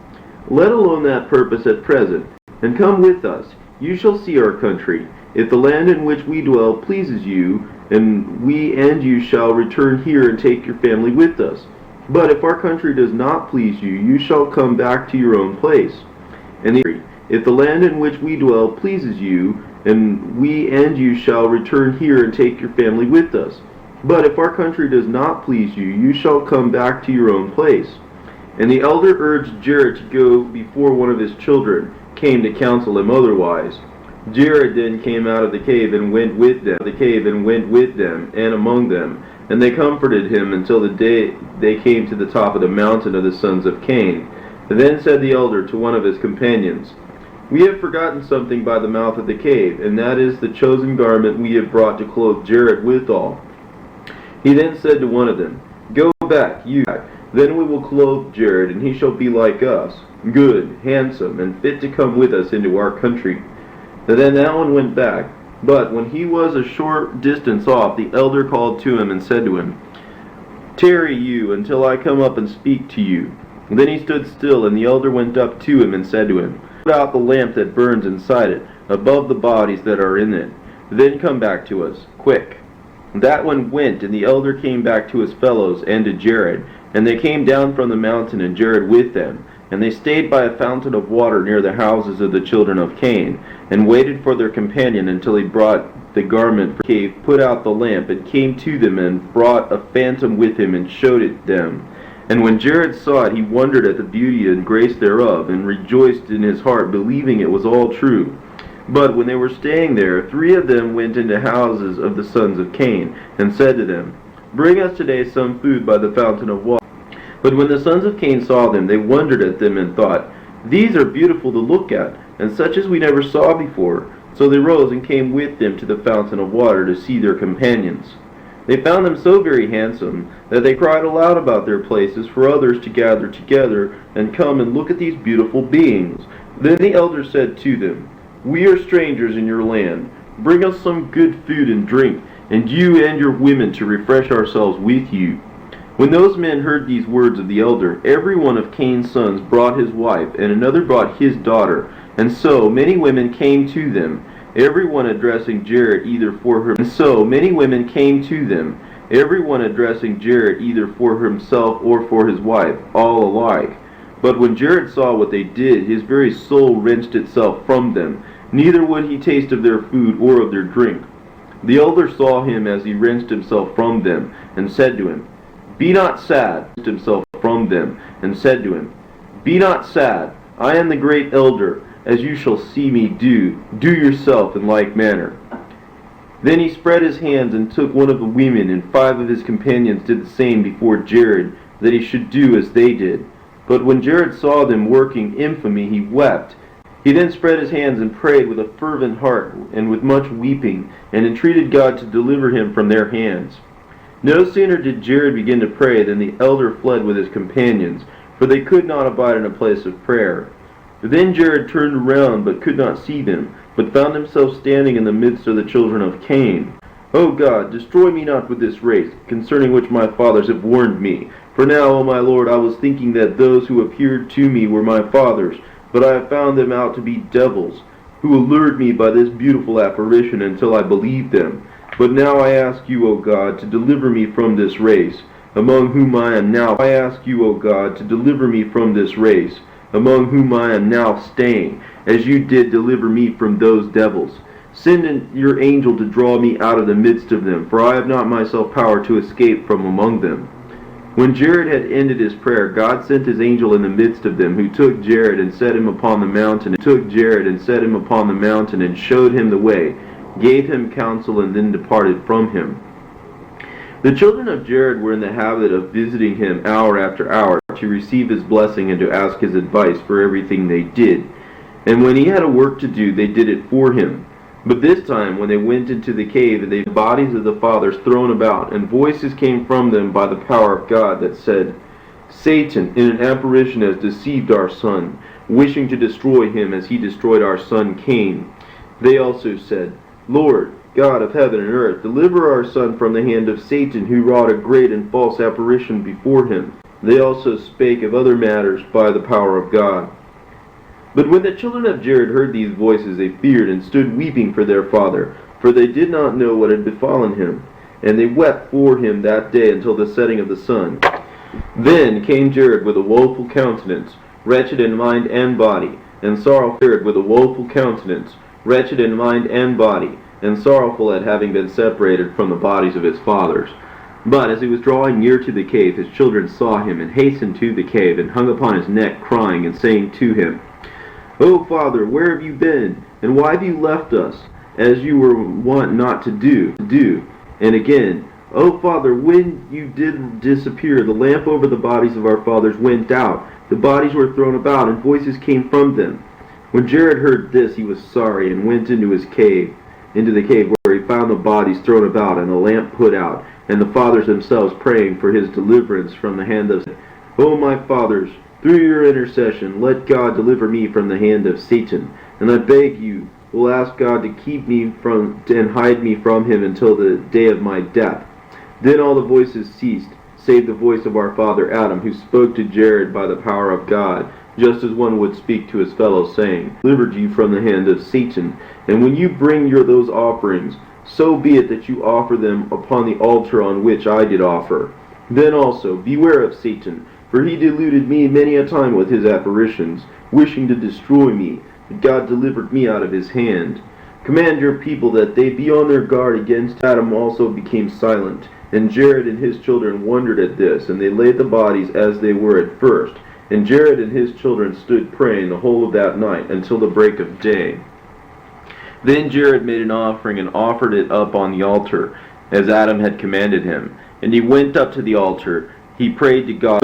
Speaker 1: Let alone that purpose at present, and come with us. You shall see our country. If the land in which we dwell pleases you, and we and you shall return here and take your family with us. But if our country does not please you, you shall come back to your own place. And if the land in which we dwell pleases you, and we and you shall return here and take your family with us. But if our country does not please you, you shall come back to your own place. And the elder urged Jared to go before one of his children came to counsel him otherwise. Jared then came out of the cave and went with them, and among them, and they comforted him until the day they came to the top of the mountain of the sons of Cain. Then said the elder to one of his companions, We have forgotten something by the mouth of the cave, and that is the chosen garment we have brought to clothe Jared withal. He then said to one of them, Go back, then we will clothe Jared, and he shall be like us, good, handsome, and fit to come with us into our country. Then that one went back. But when he was a short distance off, the elder called to him and said to him, Tarry you until I come up and speak to you. Then he stood still, and the elder went up to him and said to him, Put out the lamp that burns inside it, above the bodies that are in it. Then come back to us, quick. That one went, and the elder came back to his fellows and to Jared. And they came down from the mountain, and Jared with them. And they stayed by a fountain of water near the houses of the children of Cain, and waited for their companion until he brought the garment from the cave, put out the lamp, and came to them, and brought a phantom with him, and showed it them. And when Jared saw it, he wondered at the beauty and grace thereof, and rejoiced in his heart, believing it was all true. But when they were staying there, 3 of them went into houses of the sons of Cain, and said to them, Bring us today some food by the fountain of water. But when the sons of Cain saw them, they wondered at them, and thought, These are beautiful to look at, and such as we never saw before. So they rose and came with them to the fountain of water to see their companions. They found them so very handsome that they cried aloud about their places for others to gather together and come and look at these beautiful beings. Then the elder said to them, We are strangers in your land. Bring us some good food and drink, and you and your women to refresh ourselves with you. When those men heard these words of the elder, every one of Cain's sons brought his wife, and another brought his daughter. And so many women came to them, every one addressing Jared either for her. And so many women came to them, every one addressing Jared either for himself or for his wife, all alike. But when Jared saw what they did, his very soul wrenched itself from them. Neither would he taste of their food or of their drink. The elder saw him as he wrenched himself from them, and said to him, Be not sad. Himself from them, and said to him, Be not sad. I am the great elder, as you shall see me do. Do yourself in like manner. Then he spread his hands and took one of the women, and 5 of his companions did the same before Jared, that he should do as they did. But when Jared saw them working infamy, he wept. He then spread his hands and prayed with a fervent heart and with much weeping, and entreated God to deliver him from their hands. No sooner did Jared begin to pray than the elder fled with his companions, for they could not abide in a place of prayer. Then Jared turned around, but could not see them, but found himself standing in the midst of the children of Cain. O God, destroy me not with this race, concerning which my fathers have warned me. For now, O my Lord, I was thinking that those who appeared to me were my fathers, but I have found them out to be devils, who allured me by this beautiful apparition until I believed them. But now I ask you, O God, to deliver me from this race, among whom I am now. I ask you, O God, to deliver me from this race, among whom I am now staying, as you did deliver me from those devils.
Speaker 2: Send in your angel to draw me out of the midst of them, for I have not myself power to escape from among them." When Jared had ended his prayer, God sent his angel in the midst of them, who took Jared and set him upon the mountain, and showed him the way, gave him counsel, and then departed from him. The children of Jared were in the habit of visiting him hour after hour to receive his blessing and to ask his advice for everything they did. And when he had a work to do, they did it for him. But this time, when they went into the cave, the bodies of the fathers thrown about, and voices came from them by the power of God that said, "Satan, in an apparition, has deceived our son, wishing to destroy him as he destroyed our son Cain." They also said, "Lord, God of heaven and earth, deliver our son from the hand of Satan, who wrought a great and false apparition before him." They also spake of other matters by the power of God. But when the children of Jared heard these voices, they feared and stood weeping for their father, for they did not know what had befallen him. And they wept for him that day until the setting of the sun. Then came Jared with a woeful countenance, wretched in mind and body, and sorrowful at having been separated from the bodies of his fathers. But as he was drawing near to the cave, his children saw him, and hastened to the cave, and hung upon his neck, crying, and saying to him, "O Father, where have you been? And why have you left us, as you were wont not to do?" And again, "O Father, when you did disappear, the lamp over the bodies of our fathers went out. The bodies were thrown about, and voices came from them." When Jared heard this, he was sorry, and went into the cave, where he found the bodies thrown about, and the lamp put out, and the fathers themselves praying for his deliverance from the hand of Satan. "O my fathers, through your intercession, let God deliver me from the hand of Satan. And I beg you, will ask God to keep me from and hide me from him until the day of my death." Then all the voices ceased, save the voice of our father Adam, who spoke to Jared by the power of God, just as one would speak to his fellow, saying, "Delivered you from the hand of Satan. And when you bring those offerings, so be it that you offer them upon the altar on which I did offer. Then also beware of Satan, for he deluded me many a time with his apparitions, wishing to destroy me, but God delivered me out of his hand. Command your people that they be on their guard against." Adam also became silent, and Jared and his children wondered at this, and they laid the bodies as they were at first. And Jared and his children stood praying the whole of that night until the break of day. Then Jared made an offering and offered it up on the altar, as Adam had commanded him. And he went up to the altar. He prayed to God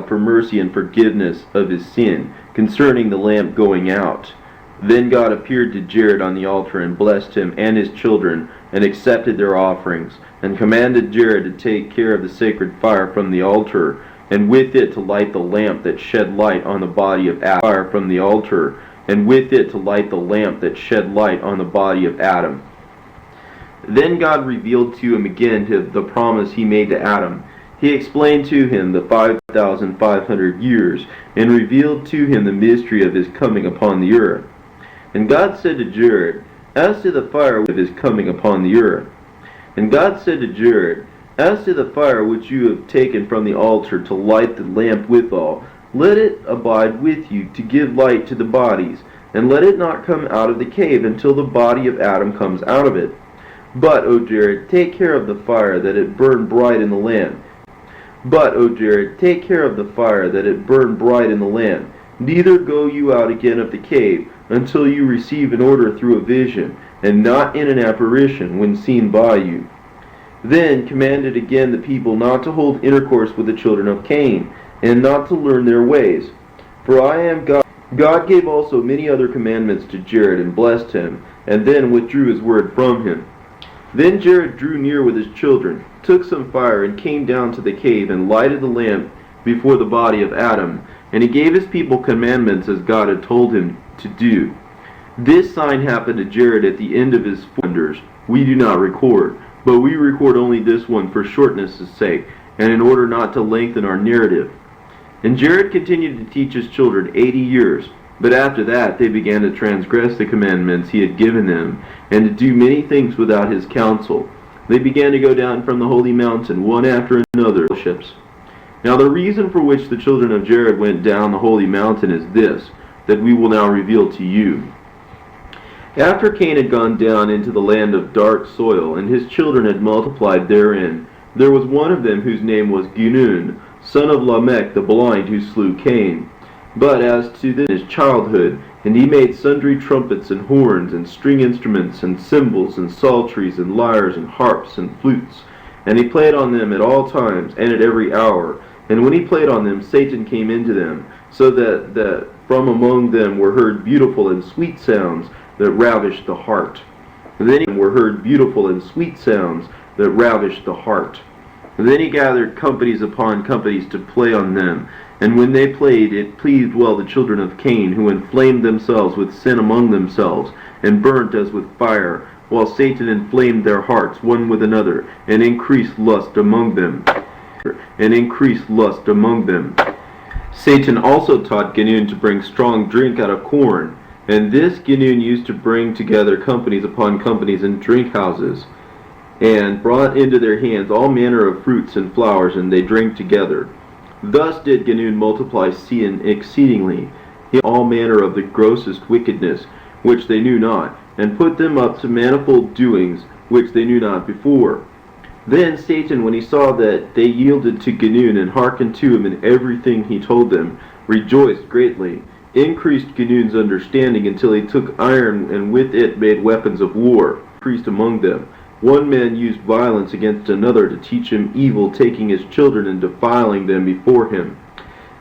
Speaker 2: for mercy and forgiveness of his sin, concerning the lamp going out. Then God appeared to Jared on the altar, and blessed him and his children, and accepted their offerings, and commanded Jared to take care of the sacred fire from the altar, and with it to light the lamp that shed light on the body of Adam. Then God revealed to him again the promise he made to Adam. He explained to him the 5,500 years, and revealed to him the mystery of his coming upon the earth. And God said to Jared, "As to the fire of his coming upon the earth." And God said to Jared, "As to the fire which you have taken from the altar to light the lamp withal, let it abide with you to give light to the bodies, and let it not come out of the cave until the body of Adam comes out of it. But, O Jared, take care of the fire that it burn bright in the lamp. Neither go you out again of the cave until you receive an order through a vision, and not in an apparition when seen by you." Then commanded again the people not to hold intercourse with the children of Cain, and not to learn their ways. For I am God. God gave also many other commandments to Jared, and blessed him, and then withdrew his word from him. Then Jared drew near with his children, took some fire, and came down to the cave, and lighted the lamp before the body of Adam. And he gave his people commandments as God had told him to do. This sign happened to Jared at the end of his wonders. We do not record, but we record only this one for shortness' sake, and in order not to lengthen our narrative. And Jared continued to teach his children 80 years. But after that they began to transgress the commandments he had given them, and to do many things without his counsel. They began to go down from the holy mountain, one after another, ships. Now the reason for which the children of Jared went down the holy mountain is this, that we will now reveal to you. After Cain had gone down into the land of dark soil, and his children had multiplied therein, there was one of them whose name was Gunun, son of Lamech the blind, who slew Cain. But as to this his childhood, and he made sundry trumpets and horns and string instruments and cymbals and psalteries and lyres and harps and flutes, and he played on them at all times and at every hour. And when he played on them, Satan came into them, so that from among them were heard beautiful and sweet sounds that ravished the heart. Then were heard beautiful and sweet sounds that ravished the heart. Then he gathered companies upon companies to play on them. And when they played, it pleased well the children of Cain, who inflamed themselves with sin among themselves, and burnt as with fire, while Satan inflamed their hearts one with another, and increased lust among them. Satan also taught Gunun to bring strong drink out of corn, and this Gunun used to bring together companies upon companies in drink houses, and brought into their hands all manner of fruits and flowers, and they drank together. Thus did Gunun multiply sin exceedingly, in all manner of the grossest wickedness, which they knew not, and put them up to manifold doings, which they knew not before. Then Satan, when he saw that they yielded to Gunun, and hearkened to him in everything he told them, rejoiced greatly, increased Gunun's understanding, until he took iron, and with it made weapons of war, increased among them. One man used violence against another to teach him evil, taking his children and defiling them before him.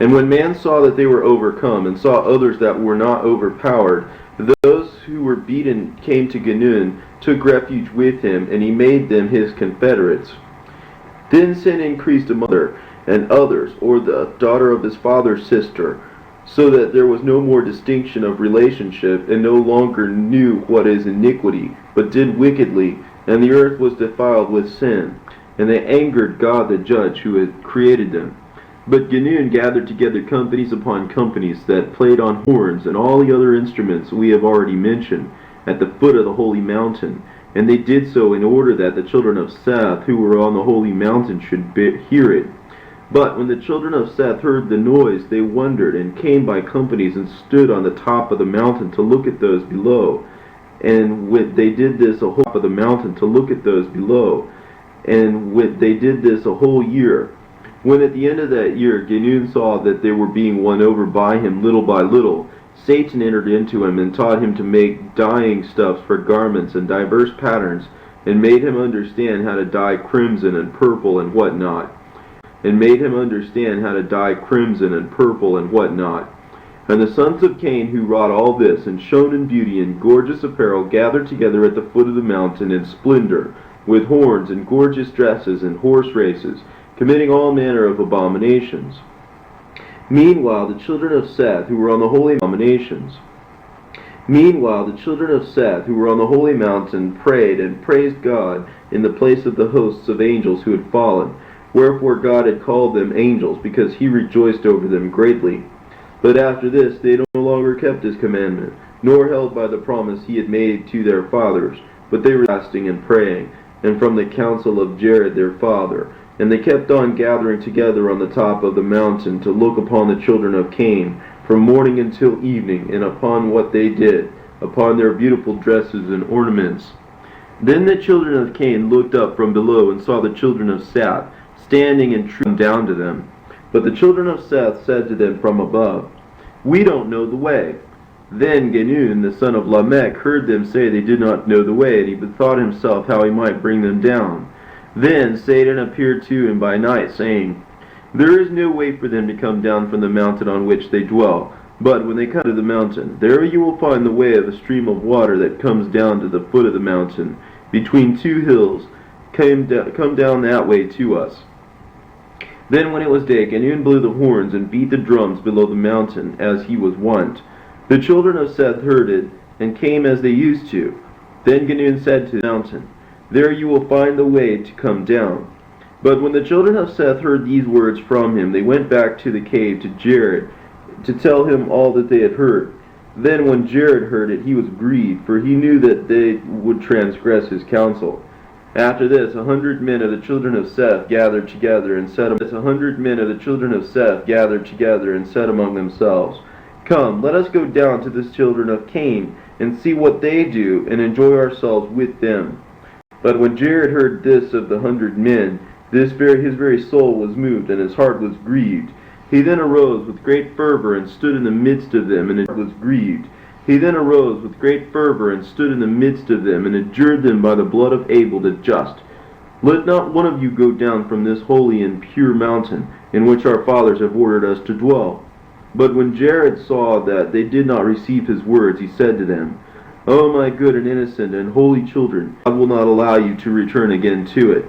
Speaker 2: And when man saw that they were overcome, and saw others that were not overpowered, those who were beaten came to Gunun, took refuge with him, and he made them his confederates. Then sin increased among her and others, or the daughter of his father's sister, so that there was no more distinction of relationship, and no longer knew what is iniquity, but did wickedly, and the earth was defiled with sin, and they angered God the judge, who had created them. But Gunun gathered together companies upon companies that played on horns and all the other instruments we have already mentioned, at the foot of the holy mountain. And they did so in order that the children of Seth, who were on the holy mountain, should hear it. But when the children of Seth heard the noise, they wondered, and came by companies, and stood on the top of the mountain to look at those below. And they did this a whole top of the mountain to look at those below. And they did this a whole year. When at the end of that year Gunun saw that they were being won over by him little by little, Satan entered into him, and taught him to make dyeing stuffs for garments and diverse patterns, and made him understand how to dye crimson and purple and what not. And the sons of Cain, who wrought all this, and shone in beauty and gorgeous apparel, gathered together at the foot of the mountain in splendor, with horns and gorgeous dresses and horse races, committing all manner of abominations. Meanwhile the children of Seth, who were on the holy mountain, prayed and praised God in the place of the hosts of angels who had fallen. Wherefore God had called them angels, because he rejoiced over them greatly. But after this they no longer kept his commandment, nor held by the promise he had made to their fathers, but they were fasting and praying, and from the counsel of Jared their father. And they kept on gathering together on the top of the mountain to look upon the children of Cain, from morning until evening, and upon what they did, upon their beautiful dresses and ornaments. Then the children of Cain looked up from below, and saw the children of Seth standing and drew down to them. But the children of Seth said to them from above, "We don't know the way." Then Gunun, the son of Lamech, heard them say they did not know the way, and he bethought himself how he might bring them down. Then Satan appeared to him by night, saying, "There is no way for them to come down from the mountain on which they dwell. But when they come to the mountain, there you will find the way of a stream of water that comes down to the foot of the mountain, between two hills. Come down that way to us." Then when it was day, Gunun blew the horns and beat the drums below the mountain, as he was wont. The children of Seth heard it, and came as they used to. Then Gunun said to the mountain, "There you will find the way to come down." But when the children of Seth heard these words from him, they went back to the cave to Jared, to tell him all that they had heard. Then when Jared heard it, he was grieved, for he knew that they would transgress his counsel. After this, 100 men of the children of Seth gathered together, and said among themselves, "Come, let us go down to the children of Cain,
Speaker 1: and see what they do, and enjoy ourselves with them. But when Jared heard this of the 100 men, his very soul was moved, and his heart was grieved. He then arose with great fervor and stood in the midst of them, and was grieved. He then arose with great fervor and stood in the midst of them, and adjured them by the blood of Abel the just, let not one of you go down from this holy and pure mountain, in which our fathers have ordered us to dwell. But when Jared saw that they did not receive his words, he said to them, O my good and innocent and holy children, God will not allow you to return again to it.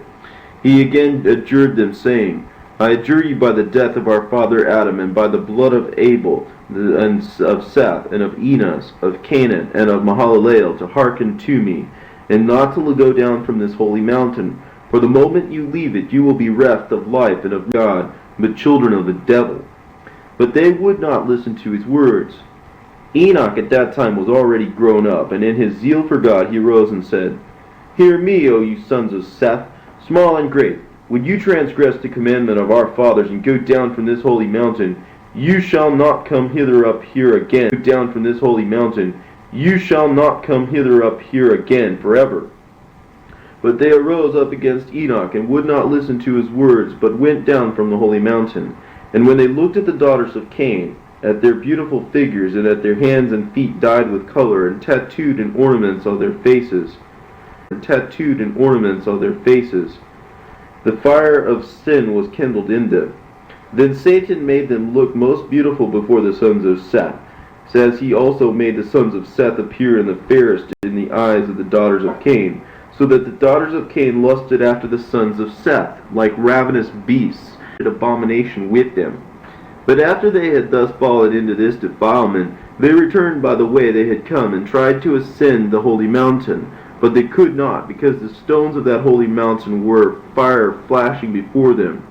Speaker 1: He again adjured them, saying, I adjure you by the death of our father Adam, and by the blood of Abel, and of Seth, and of Enos, of Canaan, and of Mahalalel, to hearken to me, and not to go down from this holy mountain. For the moment you leave it, you will be reft of life and of God, but children of the devil. But they would not listen to his words. Enoch at that time was already grown up, and in his zeal for God he rose and said, Hear me, O you sons of Seth, small and great. Would you transgress the commandment of our fathers and go down from this holy mountain? You shall not come hither up here again. Go down from this holy mountain. You shall not come hither up here again forever. But they arose up against Enoch, and would not listen to his words, but went down from the holy mountain. And when they looked at the daughters of Cain, at their beautiful figures, and at their hands and feet dyed with color, and tattooed in ornaments on their faces, the fire of sin was kindled in them. Then Satan made them look most beautiful before the sons of Seth, as he also made the sons of Seth appear in the fairest in the eyes of the daughters of Cain, so that the daughters of Cain lusted after the sons of Seth, like ravenous beasts, an abomination with them. But after they had thus fallen into this defilement, they returned by the way they had come, and tried to ascend the holy mountain. But they could not, because the stones of that holy mountain were fire flashing before them,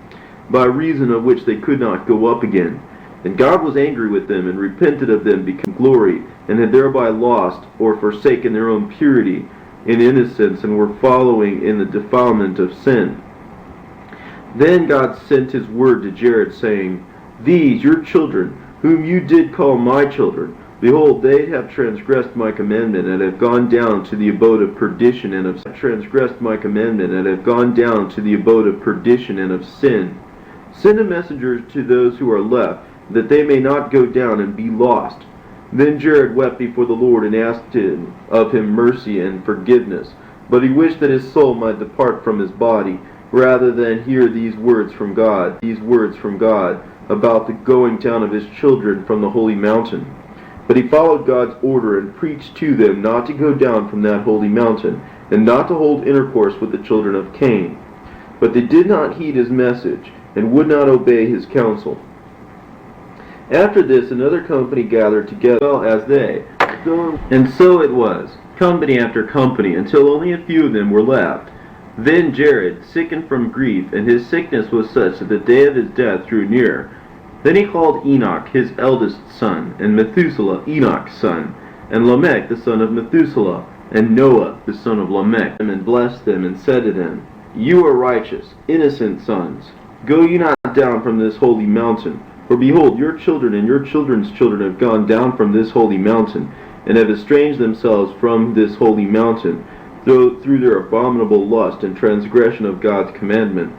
Speaker 1: by reason of which they could not go up again. And God was angry with them, and repented of them because of glory, and had thereby lost or forsaken their own purity in innocence, and were following in the defilement of sin. Then God sent his word to Jared, saying, These your children, whom you did call my children, behold, they have transgressed my commandment, and have gone down to the abode of perdition, and have transgressed my commandment, and have gone down to the abode of perdition and of sin. Send a messenger to those who are left, that they may not go down and be lost. Then Jared wept before the Lord, and asked of him mercy and forgiveness. But he wished that his soul might depart from his body, rather than hear these words from God, about the going down of his children from the holy mountain. But he followed God's order, and preached to them not to go down from that holy mountain, and not to hold intercourse with the children of Cain. But they did not heed his message, and would not obey his counsel. After this, another company gathered together as they. And so it was, company after company, until only a few of them were left. Then Jared sickened from grief, and his sickness was such that the day of his death drew near. Then he called Enoch his eldest son, and Methuselah Enoch's son, and Lamech the son of Methuselah, and Noah the son of Lamech, and blessed them, and said to them, You are righteous, innocent sons. Go ye not down from this holy mountain. For behold, your children and your children's children have gone down from this holy mountain, and have estranged themselves from this holy mountain, through their abominable lust and transgression of God's commandment.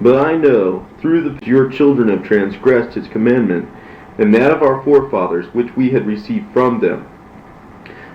Speaker 1: But I know, your children have transgressed his commandment, and that of our forefathers, which we had received from them.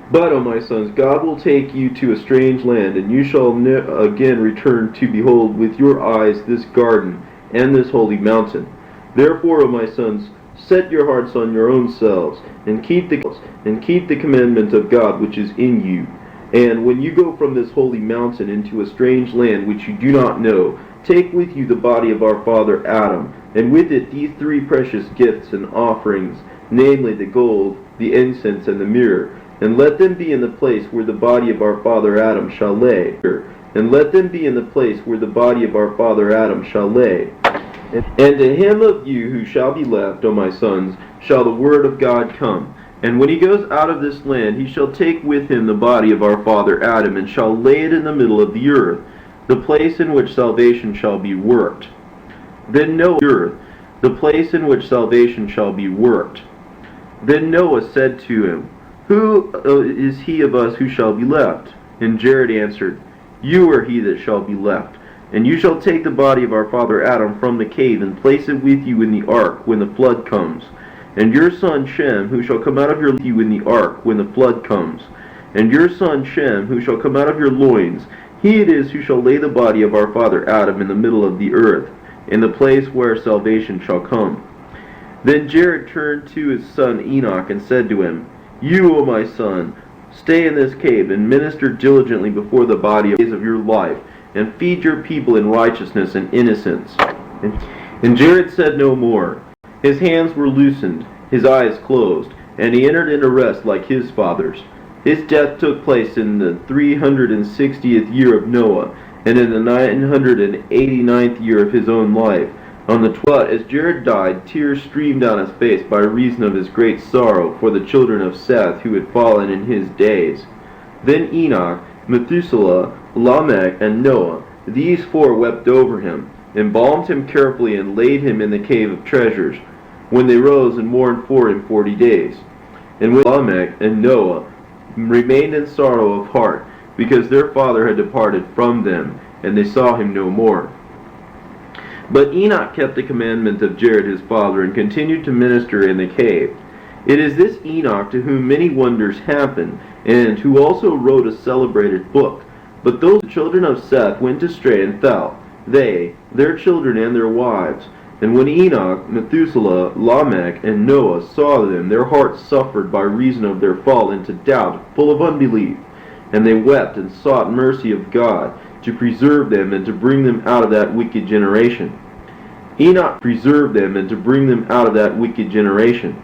Speaker 1: But, O my sons, God will take you to a strange land, and you shall again return to behold with your eyes this garden and this holy mountain. Therefore, O my sons, set your hearts on your own selves, and keep the commandment of God which is in you. And when you go from this holy mountain into a strange land which you do not know, take with you the body of our father Adam, and with it these three precious gifts and offerings, namely the gold, the incense, and the myrrh, and let them be in the place where the body of our father Adam shall lay. And let them be in the place where the body of our father Adam shall lay. And to him of you who shall be left, O my sons, shall the word of God come. And when he goes out of this land, he shall take with him the body of our father Adam, and shall lay it in the middle of the earth, the place in which salvation shall be worked. Then Noah, the place in which salvation shall be worked. Then Noah said to him,
Speaker 2: Who is he of us who shall be left? And Jared answered, You are he that shall be left. And you shall take the body of our father Adam from the cave, and place it with you in the ark when the flood comes. And your son Shem, who shall come out of you in the ark when the flood comes. And your son Shem, who shall come out of your loins, he it is who shall lay the body of our father Adam in the middle of the earth, in the place where salvation shall come. Then Jared turned to his son Enoch and said to him, You, O my son, stay in this cave, and minister diligently before the body of your life, and feed your people in righteousness and innocence. And Jared said no more. His hands were loosened, his eyes closed, and he entered into rest like his fathers. His death took place in the 360th year of Noah, and in the 989th year of his own life. On the 12th, as Jared died, tears streamed down his face by reason of his great sorrow for the children of Seth who had fallen in his days. Then Enoch, Methuselah, Lamech, and Noah, these four wept over him, embalmed him carefully, and laid him in the cave of treasures, when they rose and mourned for him 40 days. And when Lamech and Noah remained in sorrow of heart, because their father had departed from them, and they saw him no more. But Enoch kept the commandment of Jared his father, and continued to minister in the cave. It is this Enoch to whom many wonders happened, and who also wrote a celebrated book. But those children of Seth went astray and fell, they, their children, and their wives. And when Enoch, Methuselah, Lamech, and Noah saw them, their hearts suffered by reason of their fall into doubt, full of unbelief. And they wept and sought mercy of God, to preserve them and to bring them out of that wicked generation. Enoch preserved them and to bring them out of that wicked generation.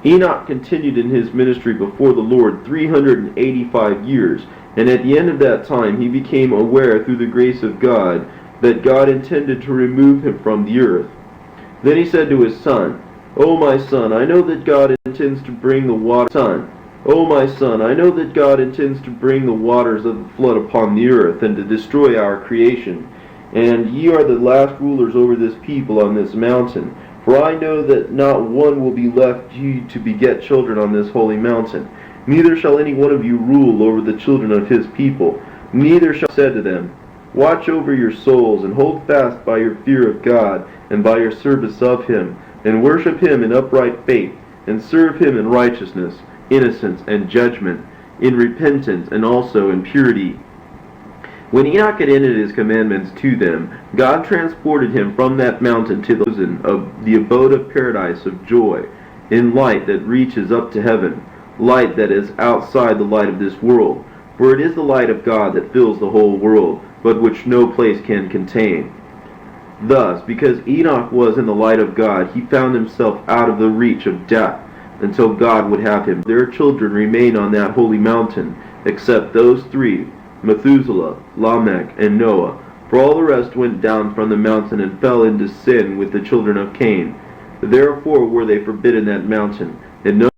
Speaker 2: Enoch continued in his ministry before the Lord 385 years, and at the end of that time he became aware through the grace of God that God intended to remove him from the earth. Then he said to his son, O my son, I know that God intends to bring the water. Son, O my son, I know that God intends to bring the waters of the flood upon the earth, and to destroy our creation. And ye are the last rulers over this people on this mountain. For I know that not one will be left you to beget children on this holy mountain. Neither shall any one of you rule over the children of his people. Neither shall said to them, Watch over your souls, and hold fast by your fear of God, and by your service of him, and worship him in upright faith, and serve him in righteousness, innocence, and judgment, in repentance, and also in purity. When Enoch had ended his commandments to them, God transported him from that mountain to the abode of paradise of joy, in light that reaches up to heaven, light that is outside the light of this world. For it is the light of God that fills the whole world, but which no place can contain. Thus, because Enoch was in the light of God, he found himself out of the reach of death, until God would have him. Their children remain on that holy mountain, except those three, Methuselah, Lamech, and Noah. For all the rest went down from the mountain and fell into sin with the children of Cain. Therefore were they forbidden that mountain, and no